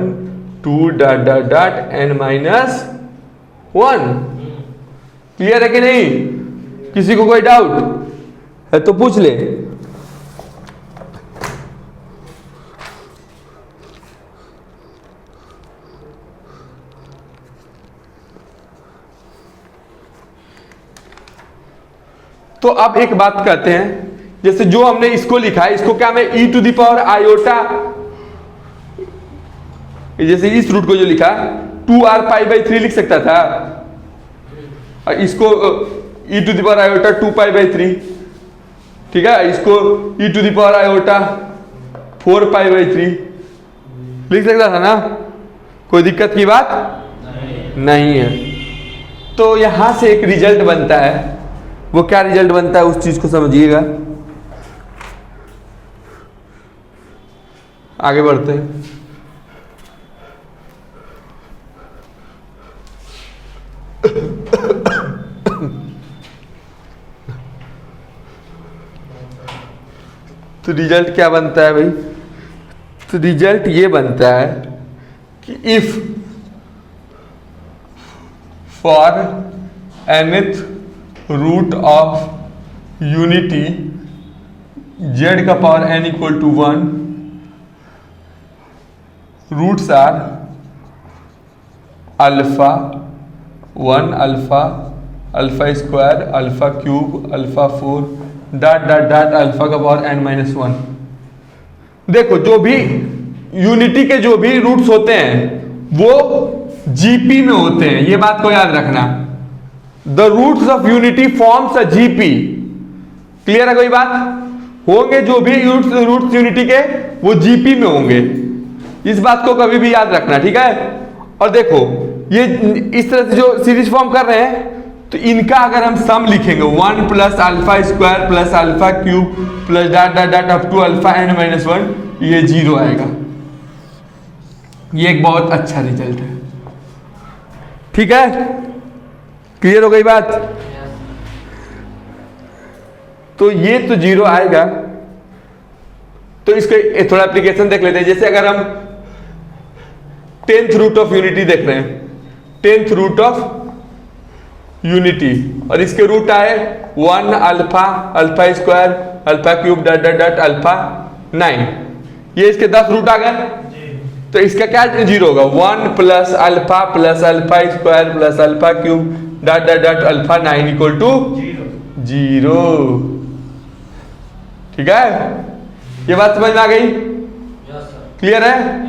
S1: 2 dot dot dot n-1। Clear है कि नहीं? किसी को कोई डाउट है तो पूछ ले। तो अब एक बात कहते हैं, जैसे जो हमने इसको लिखा है, इसको क्या मैं e to the power iota, जैसे इस रूट को जो लिखा 2r पाई बाई 3 लिख सकता था, और इसको e to the power iota 2 pi by 3, ठीक है, इसको e to the power iota 4 pi by 3 लिख सकता था ना, कोई दिक्कत की बात नहीं है। तो यहां से एक रिजल्ट बनता है, वो क्या रिजल्ट बनता है उस चीज को समझिएगा। आगे बढ़ते हैं। तो रिजल्ट क्या बनता है भाई, तो रिजल्ट ये बनता है कि if for nth root of unity z का power n equal to 1, roots are alpha 1 alpha alpha square alpha cube alpha 4 dot dot dot alpha का पावर n-1। देखो जो भी यूनिटी के जो भी रूट्स होते हैं वो जीपी में होते हैं, ये बात को याद रखना। The roots of unity forms a GP. Clear है कोई बात? होंगे जो भी रूट्स यूनिटी के वो जीपी में होंगे, इस बात को कभी भी याद रखना, ठीक है। और देखो ये इस तरह से जो सीरीज फॉर्म कर रहे हैं, तो इनका अगर हम सम लिखेंगे 1 plus alpha square plus alpha cube plus dot dot dot up to alpha n-1, ये 0 आएगा। ये एक बहुत अच्छा रिजल्ट है, ठीक है। क्लियर हो गई बात? तो ये तो 0 आएगा। तो इसके थोड़ा एप्लीकेशन देख लेते हैं। जैसे अगर हम 10th रूट ऑफ यूनिटी देख रहे हैं, 10th रूट ऑफ यूनिटी, और इसके रूट आए 1 alpha alpha square alpha cube dot dot dot alpha 9, ये इसके 10 रूट आ गए। तो इसका क्या 0 होगा, 1 plus alpha square plus alpha cube dot dot dot alpha 9 equal to 0। ठीक है, ये बात समझ में आ गई? क्लियर है?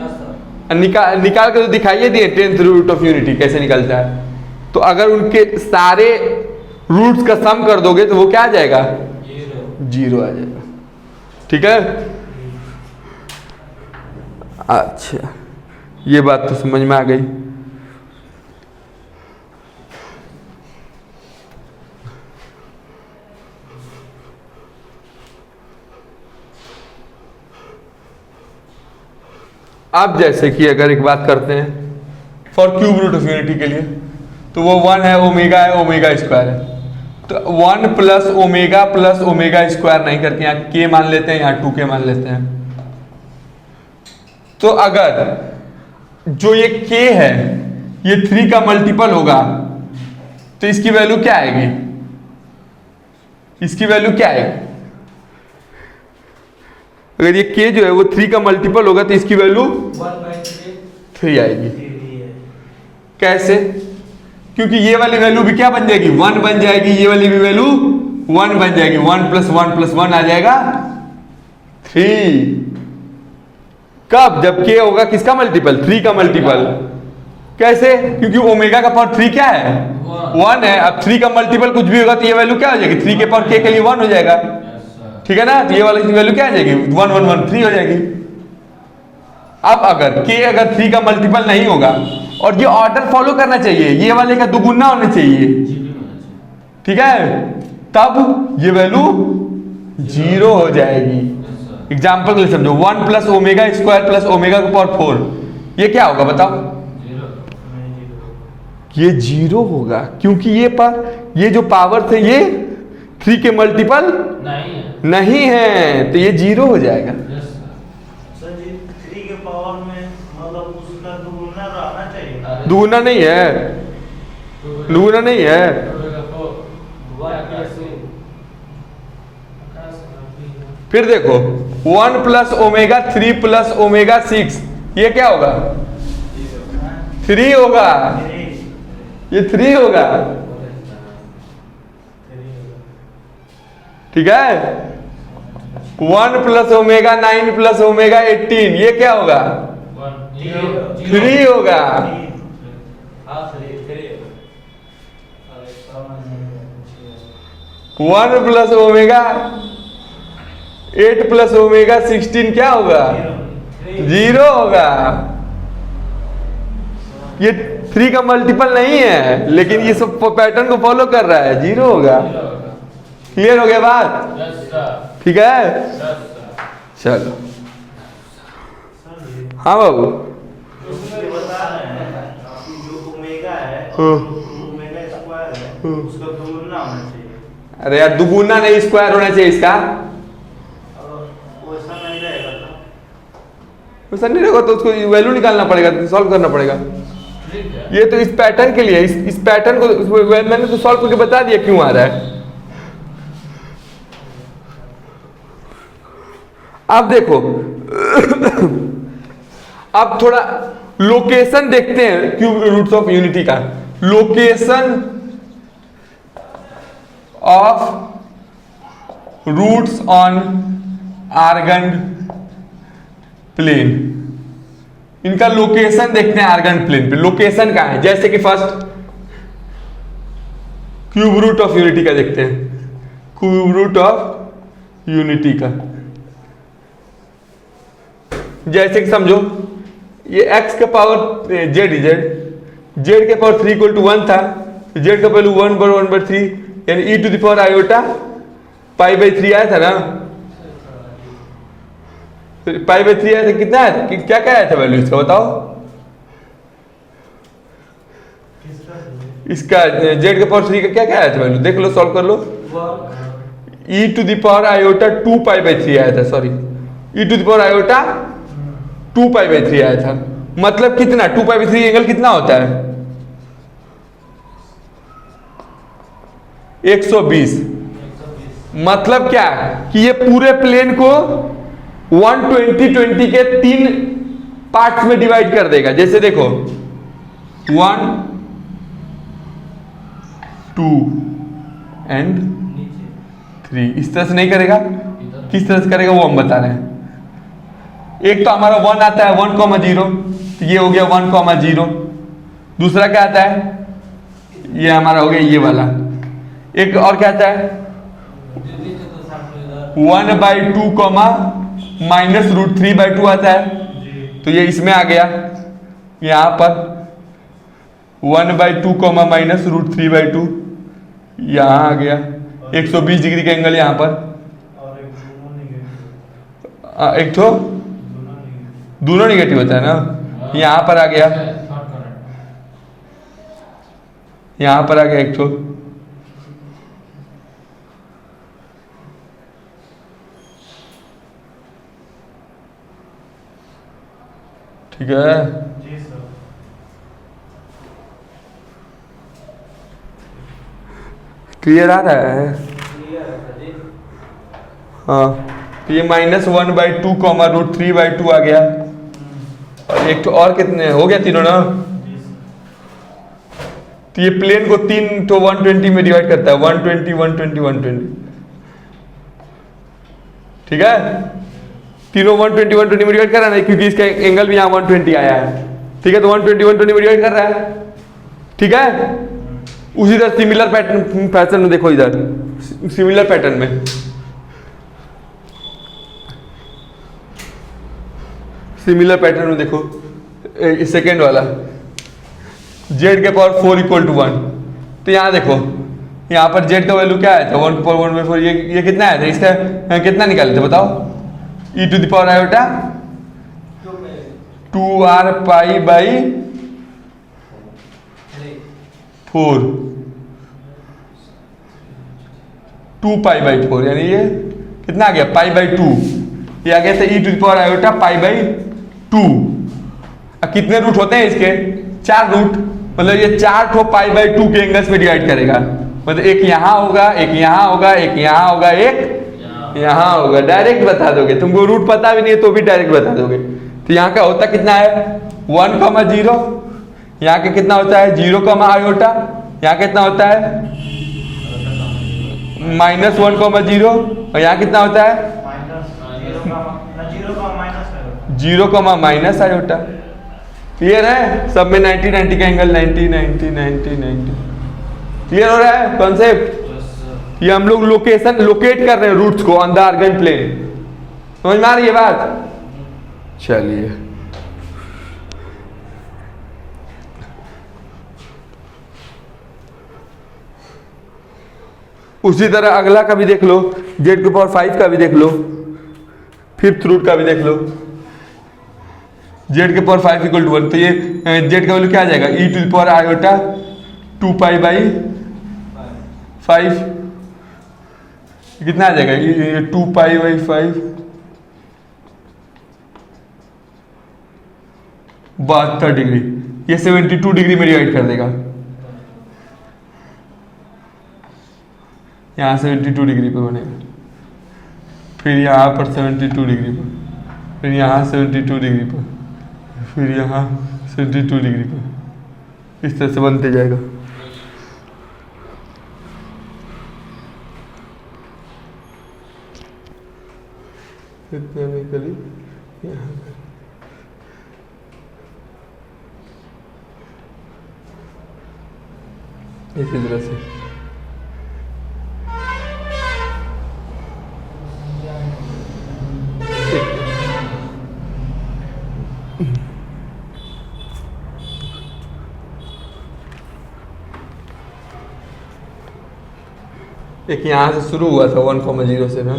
S1: निकाल कर तो दिखाइए दिए 10th रूट ऑफ यूनिटी कैसे निकलता है। तो अगर उनके सारे रूट्स का सम कर दोगे तो वो क्या आ जाएगा, 0 आ जाएगा। ठीक है, अच्छा ये बात तो समझ में आ गई। अब जैसे कि अगर एक बात करते हैं for cube root of unity के लिए, तो वो 1 है, ओमेगा है, ओमेगा स्क्वायर है। तो 1 प्लस ओमेगा स्क्वायर नहीं करके यहाँ के मान लेते हैं, यहाँ 2k मान लेते हैं। तो अगर जो ये k है ये 3 का मल्टीपल होगा तो इसकी वैल्यू क्या आएगी, इसकी वैल्यू क्या आएगी? अगर ये k जो है वो 3 का मल्टीपल होगा तो इसकी वैल्यू 3 आएगी। कैसे? क्योंकि ये वाली वैल्यू भी क्या बन जाएगी, 1 बन जाएगी, ये वाली भी वैल्यू 1 बन जाएगी। 1 प्लस 1 प्लस 1 आ जाएगा 3। कब? जब k होगा किसका मल्टीपल? 3 का मल्टीपल। कैसे? क्योंकि ओमेगा का पावर 3 क्या है? 1 है। अब 3 का मल्टीपल कुछ भी होगा तो ये वैल्यू क्या हो जाएगी? 3 के पावर k के लिए 1 हो जाएगा, ठीक है ना? तो ये वाली वैल्यू क्या आ जाएगी? 1 1 1 3 हो जाएगी। अब अगर k अगर 3 का मल्टीपल नहीं होगा और ये ऑर्डर फॉलो करना चाहिए, ये वाले का दुगुना होना चाहिए, ठीक है, तब ये वैल्यू 0 हो जाएगी। एग्जाम्पल के लिए समझो, 1 plus omega square plus omega का पावर 4, ये क्या होगा बताओ? ये 0 होगा, क्योंकि ये जो पावर थे ये 3 के मल्टीपल नहीं है, तो ये 0 हो जाएगा।
S2: सर जी 3 के पावर में मतलब उसका दुगुना रहना चाहिए।
S1: दुगुना नहीं है, दुगुना नहीं है। फिर देखो 1 प्लस ओमेगा 3 प्लस ओमेगा 6, ये क्या होगा? 3 होगा, ये 3 होगा, ठीक है। 1 प्लस ओमेगा 9 प्लस ओमेगा 18, ये क्या होगा? 3 होगा। 1 प्लस ओमेगा 8 प्लस ओमेगा 16 क्या होगा? 0 होगा। ये 3 का मल्टीपल नहीं है, लेकिन ये सब पैटर्न को फॉलो कर रहा है, 0 होगा। क्लियर हो गया बात? ठीक है, चलो। हाँ बाबू,
S2: बता रहे हैं कि जो ओमेगा है, ओमेगा स्क्वायर है, उसका दुगुना होना चाहिए।
S1: अरे यार दुगुना नहीं, स्क्वायर होना चाहिए इसका।
S2: वैसा नहीं रहेगा
S1: वैसा नहीं रहेगा तो उसको वैल्यू निकालना पड़ेगा, सॉल्व करना पड़ेगा। ये तो इस पैटर्न के लिए, इस पैटर्न को मैंने तो सॉल्व करके बता दिया क्यों आ रहा है। अब देखो अब थोड़ा लोकेशन देखते हैं क्यूब रूट्स ऑफ यूनिटी का। Location of roots on Argand plane, इनका लोकेशन देखते हैं आर्गन प्लेन पे। लोकेशन कहाँ है? जैसे कि first cube root of unity का देखते हैं, क्यूब रूट ऑफ यूनिटी का। जैसे कि समझो ये x का पावर z के पावर 3 इक्वल टू 1 था, z का वैल्यू 1/3 यानी e to the power iota π/3 आया था ना। π/3 आया था, कितना आया था? क्या क्या आया था वैल्यू इसका बताओ? इसका z का पावर 3 का क्या क्या आया था वैल्यू? देख लो, सॉल्व कर लो। e to the power iota 2π/3 आया था, sorry e to the power iota 2π/3 आया था। मतलब कितना? 2π/3 एंगल कितना होता है? 120। मतलब क्या कि ये पूरे प्लेन को 120 के 3 पार्ट्स में डिवाइड कर देगा। जैसे देखो 1 2 एंड 3, इस तरह से नहीं करेगा। किस तरह से करेगा वो हम बता रहे हैं। एक तो हमारा 1 आता है 1,0, तो ये हो गया 1,0। दूसरा क्या आता है? ये हमारा हो गया ये वाला। एक और क्या आता है? 1/2 -√3/2 आता है, तो ये इसमें आ गया। यहाँ पर 1/2 -√3/2 यहाँ आ गया। 120 डिग्री का एंगल यहाँ पर। एक तो दोनों निगेटिव होता है ना, यहाँ पर आ गया, यहाँ पर आ गया एक तो। ठीक है,
S2: जी सर।
S1: क्लियर आ रहा है? हाँ, तो ये -1/2 √3/2 आ गया। और एक तो और कितने हो गया? तीनों ना। तो ये प्लेन को 3 तो 120 में डिवाइड करता है, 120 120 120। ठीक है, तीनों 120 120 में डिवाइड कर रहा है ना, क्योंकि इसका एंगल भी यहाँ 120 आया है। ठीक है, तो 120 120 में डिवाइड कर रहा है। ठीक है, उसी तरह सिमिलर पैटर्न में देखो, इधर सिमिलर पैटर्न में देखो सेकेंड वाला z के पावर 4 इक्वल टू 1। तो यहाँ देखो, यहाँ पर z का वैल्यू क्या आया था 1/4 ये कितना आया था, इसका कितना निकाले थे बताओ, e to the power iota 2r pi by 4 2 pi by 4, यानी ये कितना आ गया पाई बाई 2, ये आ गया था e to the power iota pi by 2। अब कितने रूट होते हैं इसके, 4 रूट, मतलब ये 4 ठो पाई बाई 2 के एंगल्स में डिवाइड करेगा। मतलब एक यहाँ होगा, एक यहाँ होगा, एक यहाँ होगा, एक यहाँ होगा। डायरेक्ट बता दोगे, तुमको रूट पता भी नहीं है तो भी डायरेक्ट बता दोगे। तो यहाँ का होता कितना है 1,0, यहाँ का कितना होता है 0, आयोटा, यहाँ कितना होता है -1,0, और यहाँ कितना होता है 0, माइनस आयोटा। क्लियर है, सब में 90 90 का एंगल 90 90 90 90। क्लियर हो रहा है कॉन्सेप्ट? ये हम लोग लोकेट कर रहे हैं रूट्स को ऑन द आर्गन प्लेन। समझ में आ रही है बात? चलिए, उसी तरह अगला का भी देख लो, z के पावर 5 का भी देख लो, 5th रूट का भी देख लो, z के पावर 5 इक्वल टू 1। तो ये z का वैल्यू क्या आ जाएगा e to the power iota 2 pi by 5, कितना आ जाएगा 2 पाई बाई 5, 72 डिग्री। ये 72 डिग्री में डिवाइड कर देगा, यहाँ 72 डिग्री पर बनेगा, फिर यहाँ पर 72 डिग्री पर, फिर यहाँ 72 डिग्री पर, फिर यहाँ 72 डिग्री पर, इस तरह से बनते जाएगा। इतना निकली यहाँ इसी तरह से। एक यहाँ से शुरू हुआ था 1,0 से ना,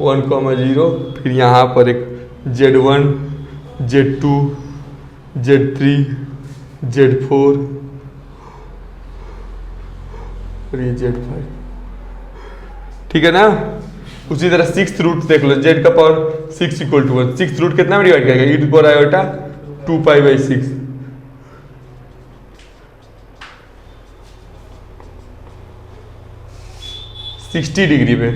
S1: 1,0, फिर यहाँ पर एक Z1 Z2 Z3 Z4 और ये Z5। ठीक है ना? उसी तरह 6th रूट देख लो, z का पावर 6 इक्वल टू 1। 6th रूट कितना में डिवाइड करेगा e to power iota 2 pi by 6, sixty degree पे।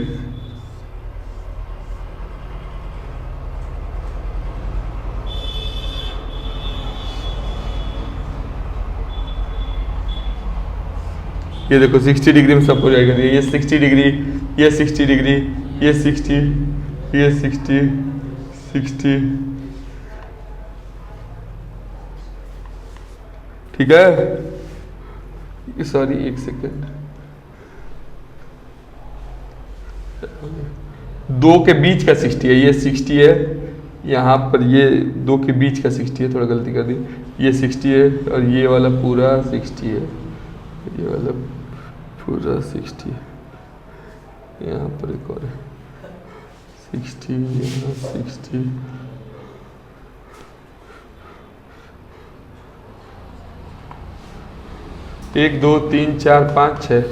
S1: ये देखो 60 डिग्री में सबको डिवाइड कर दिया, ये 60 डिग्री, ये 60 डिग्री, ये 60, ये 60 60। ठीक है, सॉरी एक सेकेंड, 2 के बीच का 60 है, ये 60 है, यहाँ पर ये 2 के बीच का 60 है, थोड़ा गलती कर दी, ये 60 है और ये वाला पूरा 60 है, ये वाला पूरा 60 है, यहाँ पर एक और है 60, यहाँ 60, एक 2 3 4 5 6।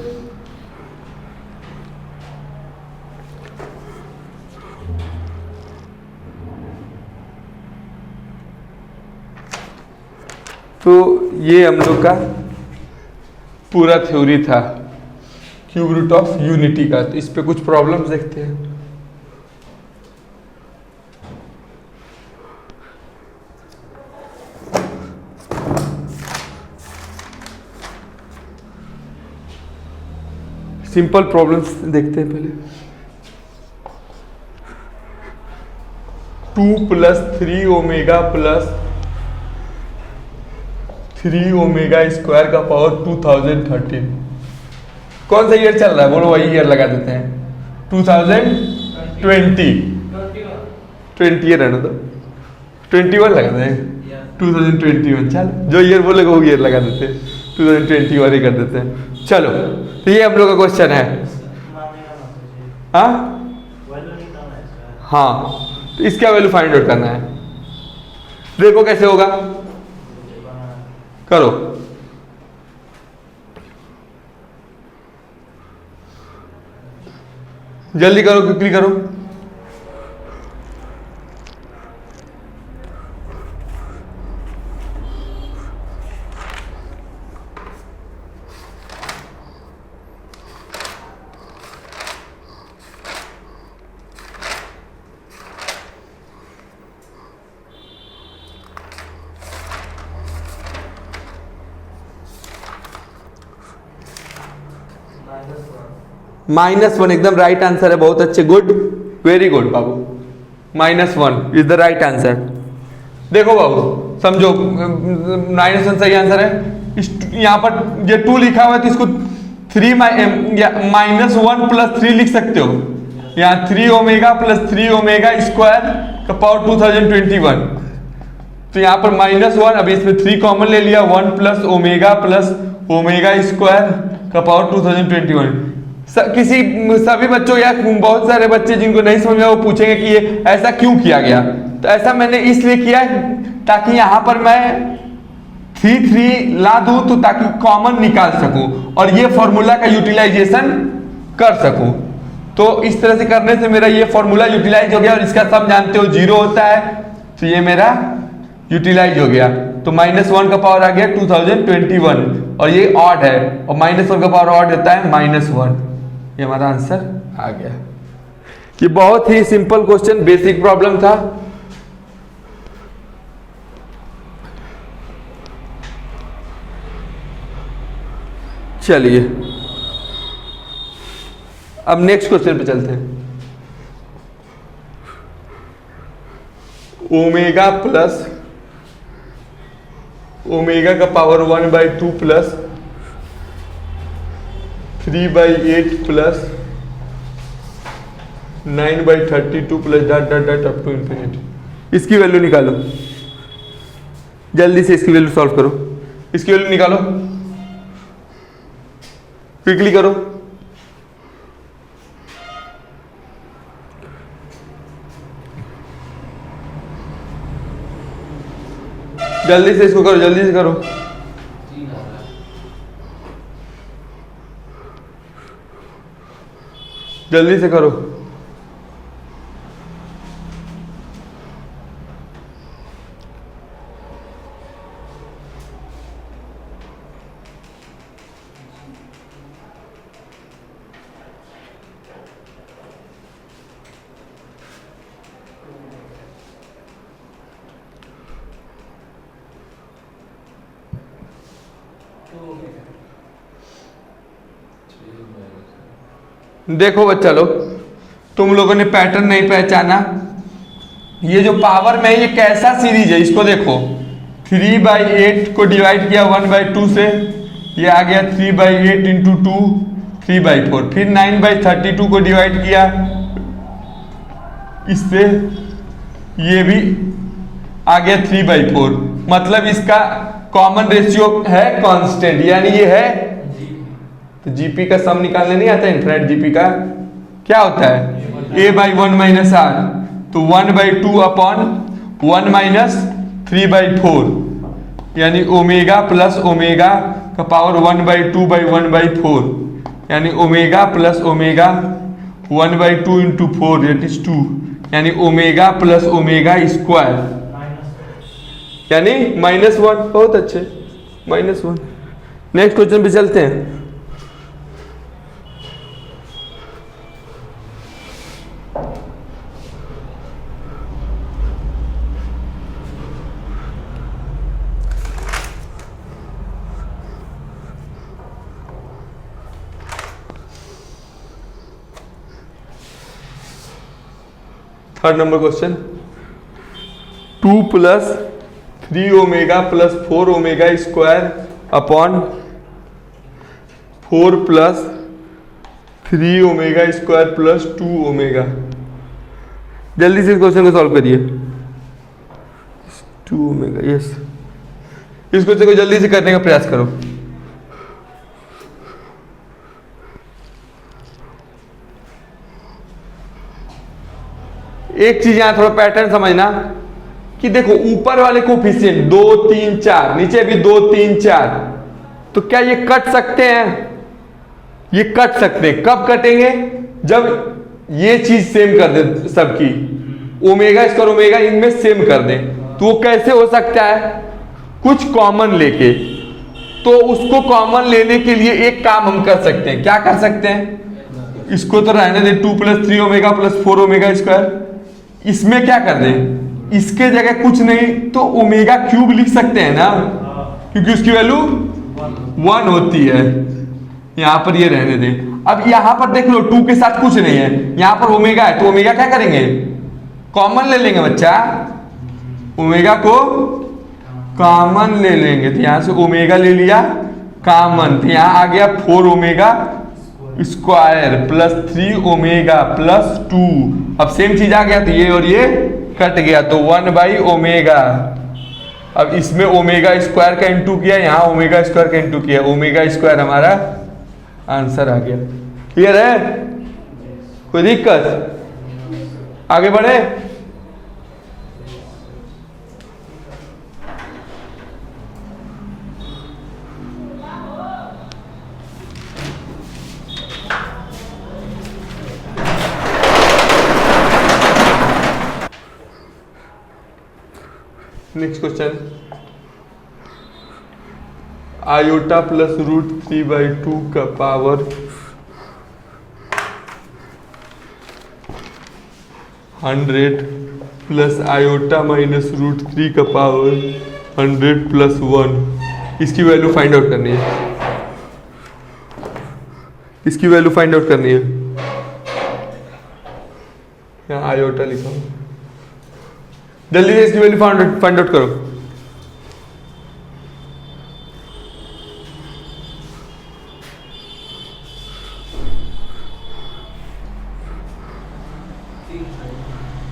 S1: तो ये हम लोग का पूरा थ्योरी था क्यूब रूट ऑफ यूनिटी का। तो इस पे कुछ प्रॉब्लम्स देखते हैं। सिंपल प्रॉब्लम्स देखते हैं पहले। 2 plus 3 omega plus 3 omega square का पावर 2013। कौन सा ईयर चल रहा है बोलो, वही ईयर लगा देते हैं 2020 20 रहने दो 21 लगा दें 2021। चल जो ईयर बोलेगा वो ईयर लगा देते हैं 2021 ही कर देते हैं। चलो तो ये हम लोग का क्वेश्चन है। हाँ हाँ तो इसका वैल्यू फाइंड आउट करना है। देखो कैसे होगा, करो। जल्दी करो, क्विकली करो। -1 एकदम राइट आंसर है, बहुत अच्छे, good, very good Babu. -1 is the right answer. देखो बाबू समझो, -1 सही आंसर है। यहाँ पर ये 2 लिखा हुआ है तो इसको 3 -1 + 3 लिख सकते हो। यहाँ 3 ओमेगा प्लस 3 ओमेगा स्क्वायर का पावर 2021। तो यहाँ पर -1, अभी इसमें 3 कॉमन ले लिया, 1 प्लस ओमेगा स्क्वायर का पावर 2021। सभी बच्चों या बहुत सारे बच्चे जिनको नहीं समझ में वो पूछेंगे कि ये ऐसा क्यों किया गया। तो ऐसा मैंने इसलिए किया ताकि यहाँ पर मैं 3 ला दूं तो ताकि कॉमन निकाल सकूं और ये फॉर्मूला का यूटिलाइजेशन कर सकूं। तो इस तरह से करने से मेरा ये फॉर्मूला यूटिलाइज हो गया और इसका सब जानते हो 0 होता है, तो ये मेरा यूटिलाइज हो गया। तो -1 का पावर आ गया 2021 और ये ऑड है और -1 का पावर ऑड होता है -1। ये हमारा आंसर आ गया। ये बहुत ही सिंपल क्वेश्चन, बेसिक प्रॉब्लम था। चलिए अब नेक्स्ट क्वेश्चन पे चलते हैं। ओमेगा प्लस ओमेगा का power 1/2 plus 3/8 plus 9/32 plus dot dot dot up to infinity. इसकी वैल्यू निकालो, जल्दी से इसकी वैल्यू सॉल्व करो। इसकी वैल्यू निकालो, क्विकली करो। जल्दी से इसको करो, जल्दी से करो। जल्दी से करो। देखो बच्चा लोग, तुम लोगों ने पैटर्न नहीं पहचाना। ये जो पावर में ये कैसा सीरीज है, इसको देखो। 3/8 को डिवाइड किया 1/2 से, ये आ गया 3/8 इंटू 2 3/4। फिर 9/32 को डिवाइड किया इससे, ये भी आ गया 3/4। मतलब इसका कॉमन रेशियो है कांस्टेंट, यानी ये है। तो जीपी का सम निकालने नहीं आता, इनफिनिट जीपी का क्या होता है, a/1 - r। तो 1/2 अपॉन 1 - 3/4, यानी ओमेगा प्लस ओमेगा का पावर 1/2/1/4, यानी omega plus omega 1/2 into 4 that is 2, यानी ओमेगा प्लस ओमेगा स्क्वायर, यानी -1। बहुत अच्छे, -1। नेक्स्ट क्वेश्चन पे चलते हैं। Third number question, 2 plus 3 omega plus 4 omega square upon 4 plus 3 omega square plus 2 omega. जल्दी से इस क्वेश्चन को सॉल्व करिए। 2 ओमेगा, यस, इस क्वेश्चन को जल्दी से करने का प्रयास करो। एक चीज यहां थोड़ा पैटर्न समझना कि देखो ऊपर वाले कोफिशिएंट 2 3 4, नीचे भी 2 3 4, तो क्या ये कट सकते हैं? ये कट सकते हैं। कब कटेंगे? जब ये चीज सेम कर दे सबकी, ओमेगा स्क्वायर ओमेगा इनमें सेम कर दे। तो वो कैसे हो सकता है? कुछ कॉमन लेके। तो उसको कॉमन लेने के लिए एक काम हम कर सकते हैं। क्या कर सकते हैं? इसको तो रहने दे, 2 plus 3 omega plus 4 omega square. इसमें क्या कर दें? इसके जगह कुछ नहीं तो ओमेगा क्यूब लिख सकते हैं ना, क्योंकि उसकी वैल्यू 1 होती है। यहां पर ये रहने दें। अब यहां पर देख लो 2 के साथ कुछ नहीं है, यहां पर ओमेगा है, तो ओमेगा क्या करेंगे? कॉमन ले लेंगे बच्चा, ओमेगा को कॉमन ले लेंगे। तो यहां से ओमेगा ले लिया कॉमन, तो यहां आ गया 4 omega square plus 3 omega plus 2। अब सेम चीज आ गया, तो ये और ये कट गया, तो 1 बाई ओमेगा। अब इसमें ओमेगा स्क्वायर का इंटू किया, यहां ओमेगा स्क्वायर का इंटू किया, ओमेगा स्क्वायर हमारा आंसर आ गया। क्लियर है? कोई दिक्कत? आगे बढ़े। नेक्स्ट क्वेश्चन, आयोटा प्लस √3/2 का पावर 100 प्लस आयोटा माइनस √3 का पावर 100 प्लस 1, इसकी वैल्यू फाइंड आउट करनी है। इसकी वैल्यू फाइंड आउट करनी है। यहाँ आयोटा लिखा हूं, जल्दी से इसकी वैल्यू फाइंड आउट करो।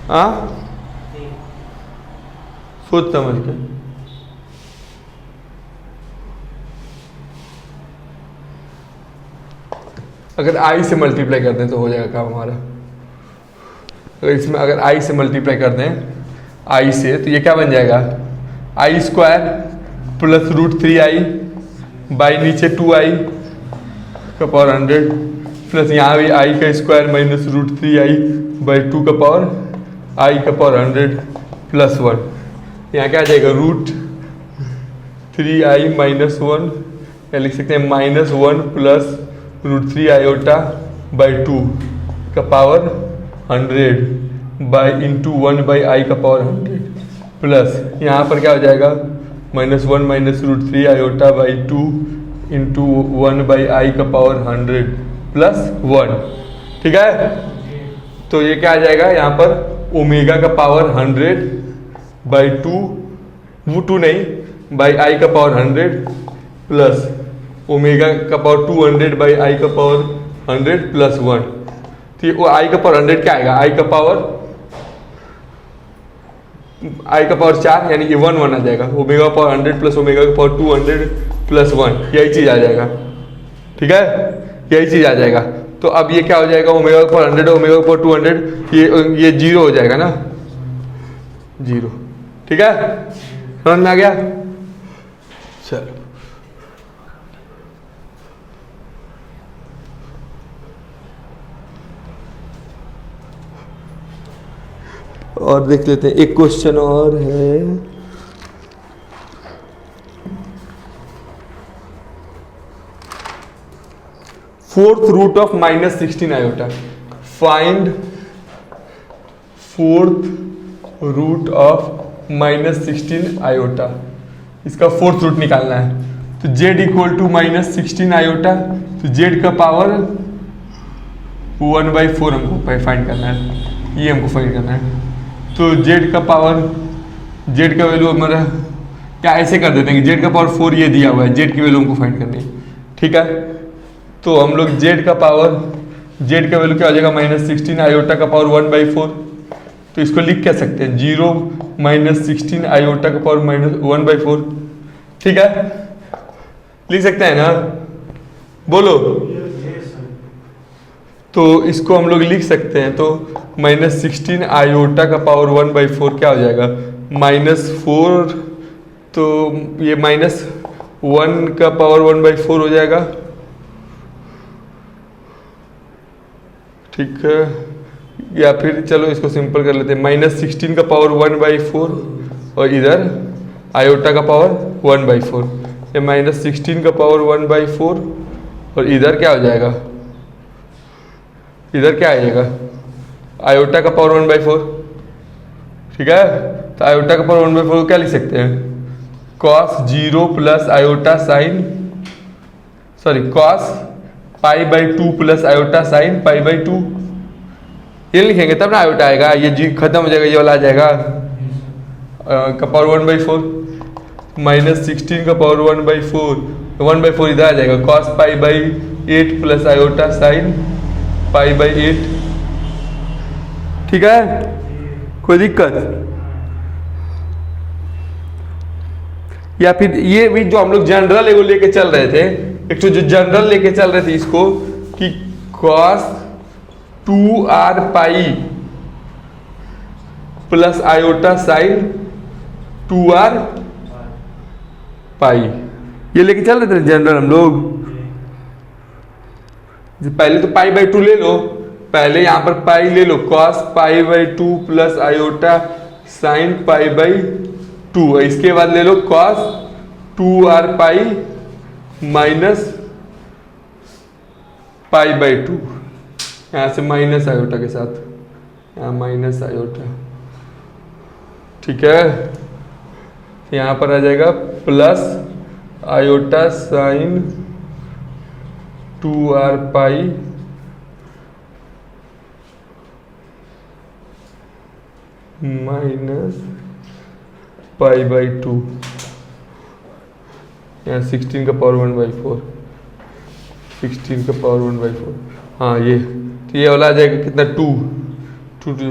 S1: हाँ, सोच समझ के। अगर आई से मल्टीप्लाई कर दें तो हो जाएगा काम हमारा। अगर इसमें अगर आई से मल्टीप्लाई कर दें, आई से, तो ये क्या बन जाएगा? आई स्क्वायर प्लस √3i बाई नीचे 2i का पावर 100 प्लस यहाँ भी i का स्क्वायर माइनस √3i बाई 2 का पावर i का पावर 100 प्लस 1। यहाँ क्या आ जाएगा? √3i माइनस 1, या लिख सकते हैं -1 प्लस √3 आयोटा बाई 2 का power 100 by into 1 by I का पावर 100 प्लस यहाँ पर क्या हो जाएगा? -1 minus √3 iota by 2 into 1 by I का पावर 100 प्लस 1। ठीक है? तो ये क्या आ जाएगा? यहाँ पर ओमेगा का पावर 100 बाई 2, वो 2 नहीं, बाई आई का पावर 100 प्लस ओमेगा का पावर 200 बाई आई का पावर 100 प्लस 1। तो वो आई का पावर 100 क्या आएगा? आई का पावर 4, यानी कि 1 1 आ जाएगा। ओमेगा का पावर 100 प्लस ओमेगा का पावर 200 प्लस 1, यही चीज आ जाएगा। ठीक है? यही चीज आ जाएगा। तो अब ये क्या हो जाएगा? ओमेगा का पावर 100 ओमेगा का पावर 200, ये 0 हो जाएगा ना, 0। ठीक है? समझ में आ गया? चलो, और देख लेते हैं। एक क्वेश्चन और है, fourth root of -16 iota. Find fourth root of -16 iota. इसका फोर्थ रूट निकालना है। तो z इक्वल टू -16 आयोटा, तो z का पावर 1/4 हमको फाइंड करना है, ये हमको फाइंड करना है। तो z का पावर जेड का वैल्यू हमारा क्या ऐसे कर देते हैं कि जेड का पावर 4 ये दिया हुआ है, जेड की वैल्यू हमको फाइंड करनी है, ठीक है। तो हम लोग जेड का वैल्यू क्या हो जाएगा, -16 आयोटा का पावर 1/4। तो इसको लिख क्या सकते हैं, 0 -16 आयोटा का पावर -1/4, ठीक है, लिख सकते हैं ना, बोलो। तो इसको हम लोग लिख सकते हैं, तो -16 आयोटा का पावर 1/4 क्या हो जाएगा, -4, तो ये -1 का पावर 1/4 हो जाएगा, ठीक है। या फिर चलो इसको सिंपल कर लेते हैं, -16 का पावर 1/4 और इधर आयोटा का पावर 1/4, ये -16 का पावर 1/4 और इधर क्या हो जाएगा, इधर क्या आ जाएगा, आयोटा का पावर 1/4, ठीक है। तो आयोटा का पावर 1/4 को क्या लिख सकते हैं, cos 0 plus iota sine, cos π/2 plus iota sine π/2, ये लिखेंगे तब ना आयोटा आएगा, ये जी खत्म हो जाएगा, ये वाला आ जाएगा का पावर 1/4, -16 का पावर 1/4 इधर आ जाएगा, cos π/8 प्लस आयोटा साइन π/8, ठीक है, कोई दिक्कत। या फिर ये भी जो हम लोग जनरल एगो लेके चल रहे थे, एक तो जो जनरल लेके चल रहे थे इसको कि cos 2r pi plus iota sine 2r पाई, ये लेके चल रहे थे जनरल हम लोग। पहले तो π/2 ले लो, पहले यहां पर पाई ले लो, cos π/2 प्लस आयोटा साइन π/2, इसके बाद ले लो cos 2r पाई माइनस π/2, यहाँ से माइनस आयोटा के साथ, यहाँ माइनस आयोटा, ठीक है। यहाँ पर आ जाएगा plus iota sine 2r pi minus π/2, यहाँ 16 का पावर 1/4, 16 का पावर 1/4, हाँ ये, तो ये वाला आ जाएगा कितना 2,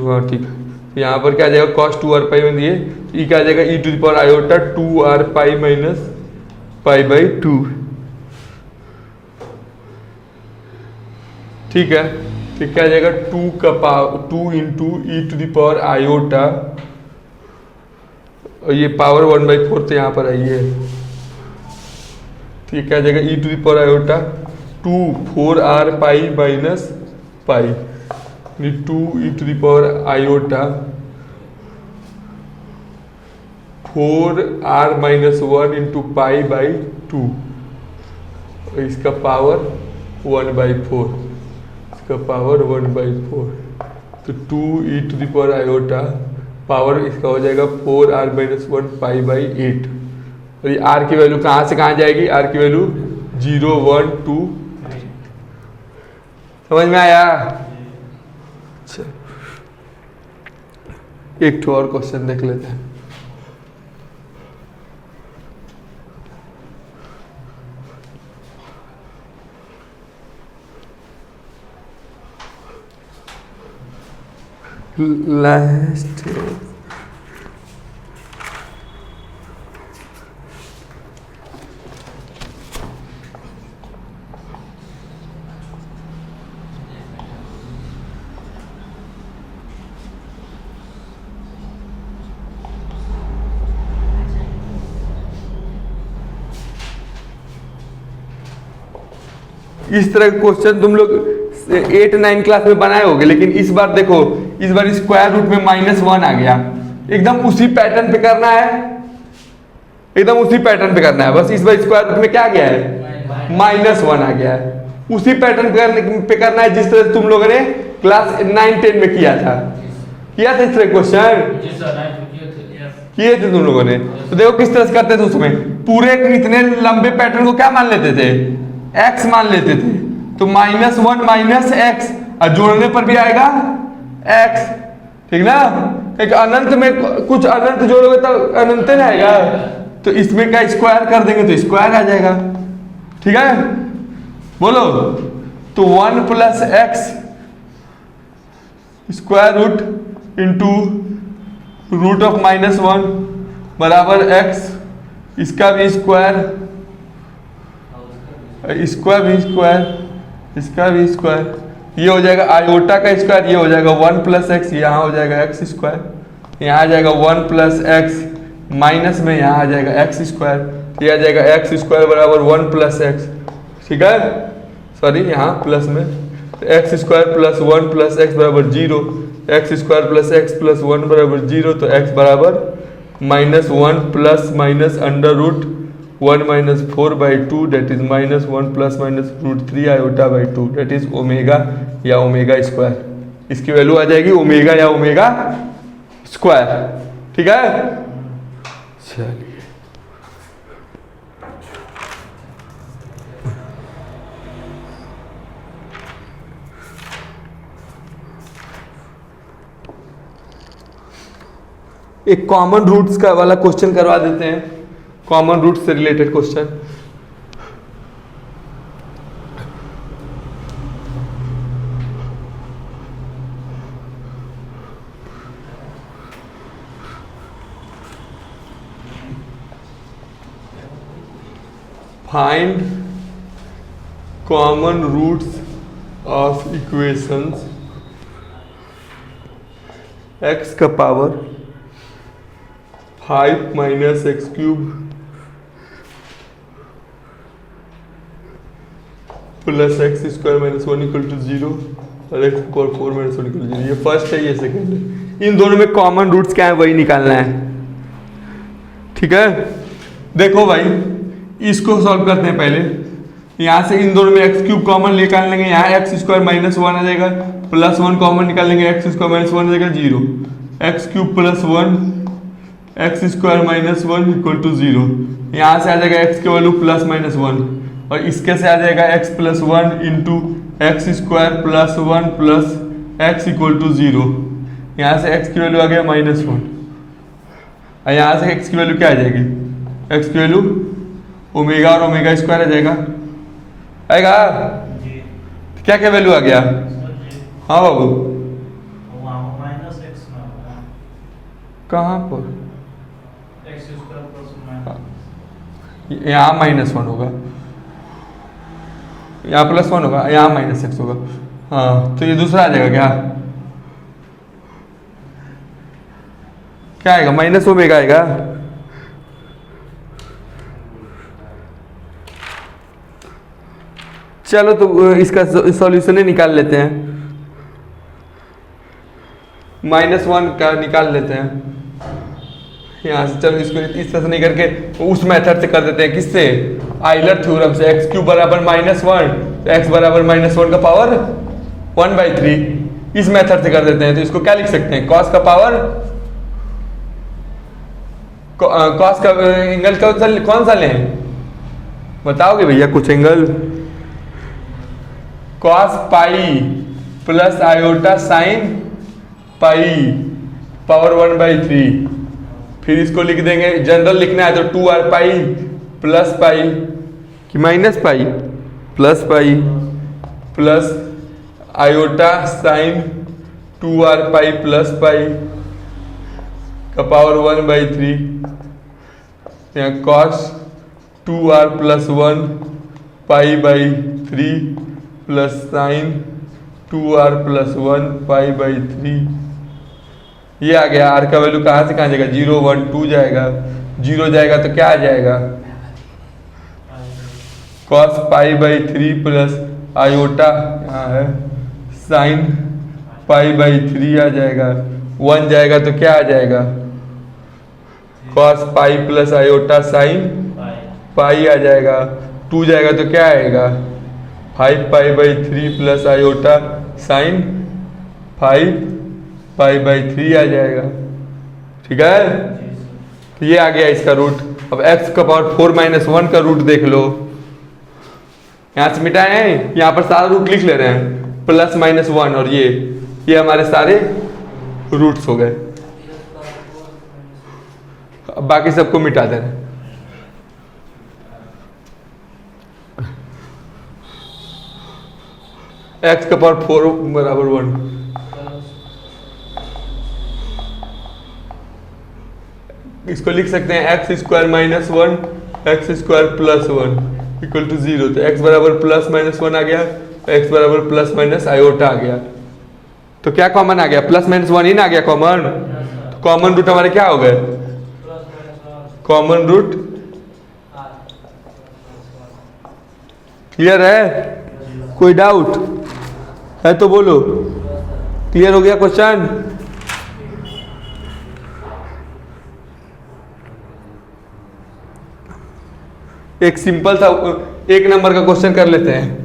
S1: हाँ ठीक है। तो यहाँ पर क्या आ जाएगा, cos 2r पाई में दिए, ये क्या आ जाएगा e⁻ iota 2r pi minus π/2, ठीक है। तो क्या आ जाएगा 2 का पावर 2 इंटू e⁻ आयोटा, और ये पावर 1/4 तो यहाँ पर आई है, तो ये क्या आ जाएगा e⁻ iota 2 4r pi minus pi, 2 e⁻ iota 4r minus 1 into π/2, इसका पावर 1/4, इसका पावर 1/4, तो 2 e⁻ आयोटा पावर इसका हो जाएगा 4r माइनस 1 π/8, और ये r की वैल्यू कहाँ से कहाँ जाएगी, r की वैल्यू 0 1 2, समझ में आया। अच्छा, एक तो और क्वेश्चन देख लेते हैं। लास्ट इस तरह के क्वेश्चन तुम लोग 8-9 क्लास में बनाए होगे, लेकिन इस बार देखो, इस बार स्क्वायर रूट में -1 आ गया, एकदम उसी पैटर्न पे करना है, एकदम उसी पैटर्न पे करना है। बस इस बार स्क्वायर रूट में क्या गया है, -1 आ गया है, उसी पैटर्न पे करना है जिस तरह तुम लोगों ने क्लास 9-10 में किया था इस तरह क्वेश्चन किए थे तुम लोगों ने। तो देखो किस तरह से करते थे, उसमें पूरे इतने लंबे पैटर्न को क्या मान लेते थे, x मान लेते थे, तो -1 - x, और जोड़ने पर भी आएगा x, ठीक ना। एक अनंत में कुछ अनंत जोड़ोगे तो अनंत ना आएगा, तो इसमें का स्क्वायर कर देंगे तो स्क्वायर आ जाएगा। ठीक है, बोलो। तो 1 plus x square root into root of -1 बराबर एक्स, इसका भी स्क्वायर, इसका भी स्क्वायर, इसका भी स्क्वायर, ये हो जाएगा आयोटा का स्क्वायर, ये हो जाएगा 1 प्लस एक्स, यहाँ हो जाएगा एक्स स्क्वायर, यहाँ आ जाएगा 1 प्लस एक्स माइनस में यहाँ आ जाएगा एक्स स्क्वायर, ये आ जाएगा एक्स स्क्वायर बराबर 1 प्लस एक्स। ठीक है, सॉरी यहाँ प्लस में, x square plus 1 plus x बराबर 0, x square plus x plus 1 बराबर 0, तो एक्स बराबर -1 plus minus under root 1 minus 4/2 that is -1 plus minus √3 iota by 2 that is omega या ओमेगा स्क्वायर। इसकी वैल्यू आ जाएगी ओमेगा या ओमेगा स्क्वायर। ठीक है, चलिए एक कॉमन रूट्स का वाला क्वेश्चन करवा देते हैं, कॉमन रूट से related question. Find common roots of equations x का power 5 minus x cube plus x square minus 1 equal to 0 और x power 4 minus 1 equal to 0। ये फर्स्ट है, ये सेकंड है। इन दोनों में कॉमन रूट्स क्या है वही निकालना है। ठीक है, देखो भाई इसको सॉल्व करते हैं पहले। यहाँ से इन दोनों में एक्स क्यूब कॉमन निकाल लेंगे, यहाँ एक्स स्क्वायर माइनस 1 आ जाएगा, प्लस 1 कॉमन निकालेंगे, एक्स स्क्वायर माइनस 1 आ जाएगा 0, x cube plus 1 x square minus 1 equal to 0। यहाँ से आ जाएगा एक्स की वैल्यू प्लस माइनस 1 और इसके से आ जाएगा x plus 1 into x square plus 1 plus x equal to 0। यहाँ से एक्स की वैल्यू आ गया -1 और यहाँ से एक्स की वैल्यू क्या आ जाएगी, एक्स की वैल्यू ओमेगा और ओमेगा स्क्वायर आ जाएगा, आएगा। क्या क्या वैल्यू आ गया? हाँ बाबू, कहाँ पर? यहाँ -1 होगा, यहाँ +1 होगा, यहाँ -6 होगा। हाँ, तो ये दूसरा आ जाएगा क्या? क्या आएगा? माइनस ओमेगा आएगा। चलो तो इसका सॉल्यूशन ही निकाल लेते हैं, -1 का निकाल लेते हैं यहाँ से। चलो इसको इस तरह से नहीं करके उस मेथड से कर देते हैं, किससे? आइलर थ्योरम से। एक्स क्यूब बराबर -1 तो एक्स बराबर -1 का पावर 1/3, इस मेथड से कर देते हैं। तो इसको क्या लिख सकते हैं? कॉस का पावर, कॉस का एंगल कौन सा लें, बताओगे भैया कुछ angle? Cos pi plus iota sine पाई पावर 1/3। फिर इसको लिख देंगे, जनरल लिखना है तो 2r पाई प्लस पाई कि minus pi plus pi plus iota sine 2r pi plus pi का पावर 1/3। यहाँ कॉस 2r प्लस 1 पाई/3 प्लस साइन 2r प्लस 1 पाई/3। ये आ गया। r का वैल्यू कहाँ से कहाँ जाएगा? 0 1 2 जाएगा, 0 जाएगा तो क्या आ जाएगा? cos पाई/3 प्लस आयोटा यहाँ है साइन पाई/3 आ जाएगा। 1 जाएगा तो क्या आ जाएगा? cos pi plus iota sine pi आ जाएगा। 2 जाएगा तो क्या आएगा? 5 पाई/3 प्लस आयोटा साइन 5 पाई/3 आ जाएगा। ठीक है, तो ये आ गया इसका रूट। अब x का पावर 4 - 1 का रूट देख लो, यहाँ से मिटाए हैं, यहाँ पर सारा रूट लिख ले रहे हैं, +- 1 और ये हमारे सारे रूट्स हो गए। अब बाकी सबको मिटा देना। x का पावर 4 बराबर 1, इसको लिख सकते हैं x square minus 1 x square plus 1 equal to 0। तो x बराबर प्लस माइनस 1 आ गया, x बराबर प्लस माइनस आयोटा आ गया। तो क्या कॉमन आ गया? प्लस माइनस 1 ही ना आ गया कॉमन। कॉमन रूट हमारे क्या हो गए? कॉमन रूट क्लियर है? कोई डाउट है तो बोलो। क्लियर हो गया क्वेश्चन? एक सिंपल सा एक नंबर का क्वेश्चन कर लेते हैं।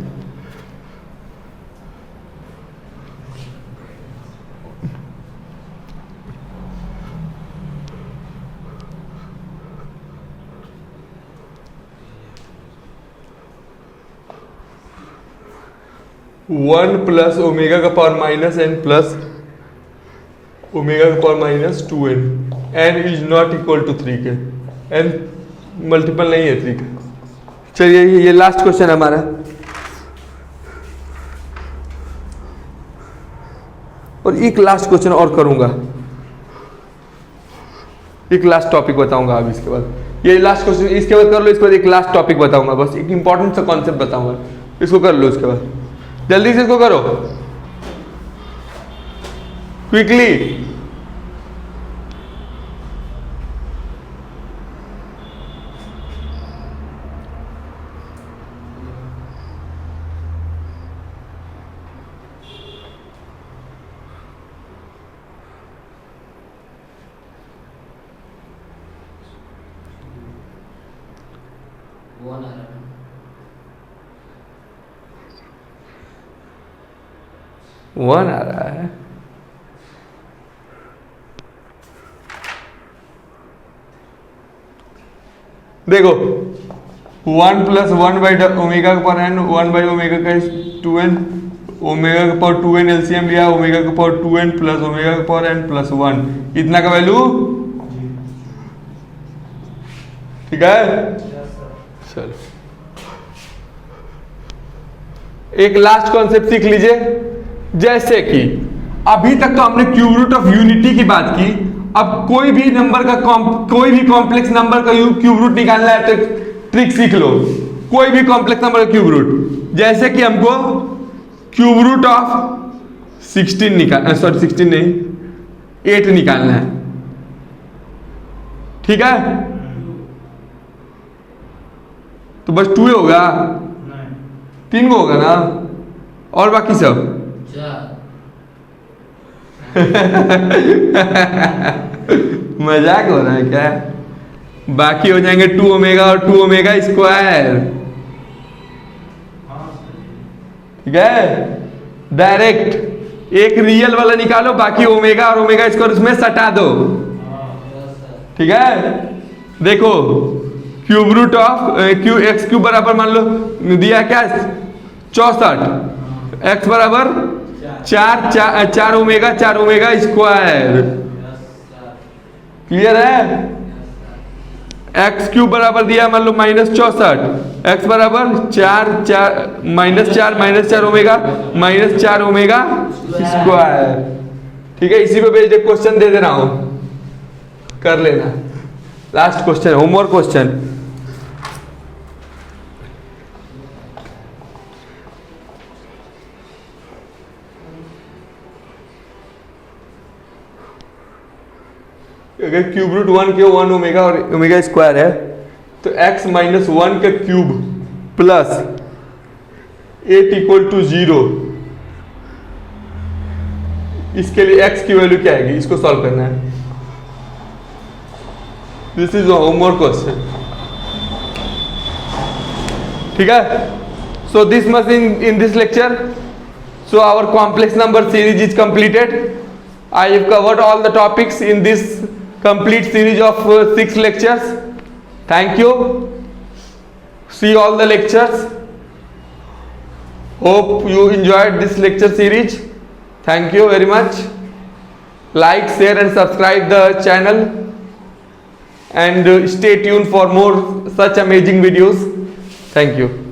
S1: वन प्लस ओमेगा का power minus n plus omega का power minus 2n, n is not equal to 3 के, n मल्टीपल नहीं है 3 के। चलिए ये लास्ट क्वेश्चन हमारा। और एक लास्ट क्वेश्चन और करूंगा, एक लास्ट टॉपिक बताऊंगा अब इसके बाद। ये लास्ट क्वेश्चन इसके बाद कर लो, इसके बाद एक लास्ट टॉपिक बताऊंगा, बस एक इंपॉर्टेंट सा कॉन्सेप्ट बताऊंगा, इसको कर लो। इसके बाद जल्दी से इसको करो क्विकली। वन आ रहा है। देखो 1 प्लस 1 बाई ओमेगा का पावर n, 1 बाई ओमेगा का 2n, ओमेगा का पावर 2n एलसीएम लिया, ओमेगा का पावर 2n प्लस ओमेगा का पावर n प्लस 1, इतना का वैल्यू ठीक है। चलो एक लास्ट कॉन्सेप्ट सीख लीजिए। जैसे कि अभी तक तो हमने क्यूब रूट ऑफ यूनिटी की बात की, अब कोई भी नंबर का कोई भी कॉम्प्लेक्स नंबर का क्यूब रूट निकालना है तो ट्रिक सीख लो। कोई भी कॉम्प्लेक्स नंबर का क्यूब रूट, जैसे कि हमको क्यूब रूट ऑफ 16 निकाल, सॉरी 16 नहीं 8 निकालना है, ठीक है। तो बस 2 होगा, 3 को होगा ना, और बाकी सब मजाक हो रहा है क्या? बाकी हो जाएंगे 2 ओमेगा और 2 ओमेगा स्क्वायर, ठीक है। डायरेक्ट एक रियल वाला निकालो, बाकी ओमेगा और ओमेगा स्क्वायर उसमें सटा दो, ठीक है। देखो क्यूब रूट ऑफ क्यू एक्स क्यूब बराबर मान लो दिया क्या 64, एक्स बराबर 4 ओमेगा स्क्वायर, क्लियर है। एक्स क्यूब बराबर दिया मान लो माइनस 64, एक्स बराबर 4 माइनस 4 ओमेगा स्क्वायर, ठीक है। इसी पे बेस्ड एक क्वेश्चन दे रहा हूं, कर लेना। Last question, homework question. अगर क्यूब रूट 1 के 1 ओमेगा और ओमेगा स्क्वायर है तो x माइनस 1 का क्यूब प्लस 8 इक्वल टू 0, इसके लिए x की वैल्यू क्या आएगी, इसको सॉल्व करना है। दिस इज होमवर्क क्वेश्चन, ठीक है। So this much in this lecture, so our complex number series is completed. I have covered all the topics in this complete series of 6 lectures. Thank you. See all the lectures. Hope you enjoyed this lecture series. Thank you very much. Like, share and subscribe the channel. and stay tuned for more such amazing videos. Thank you.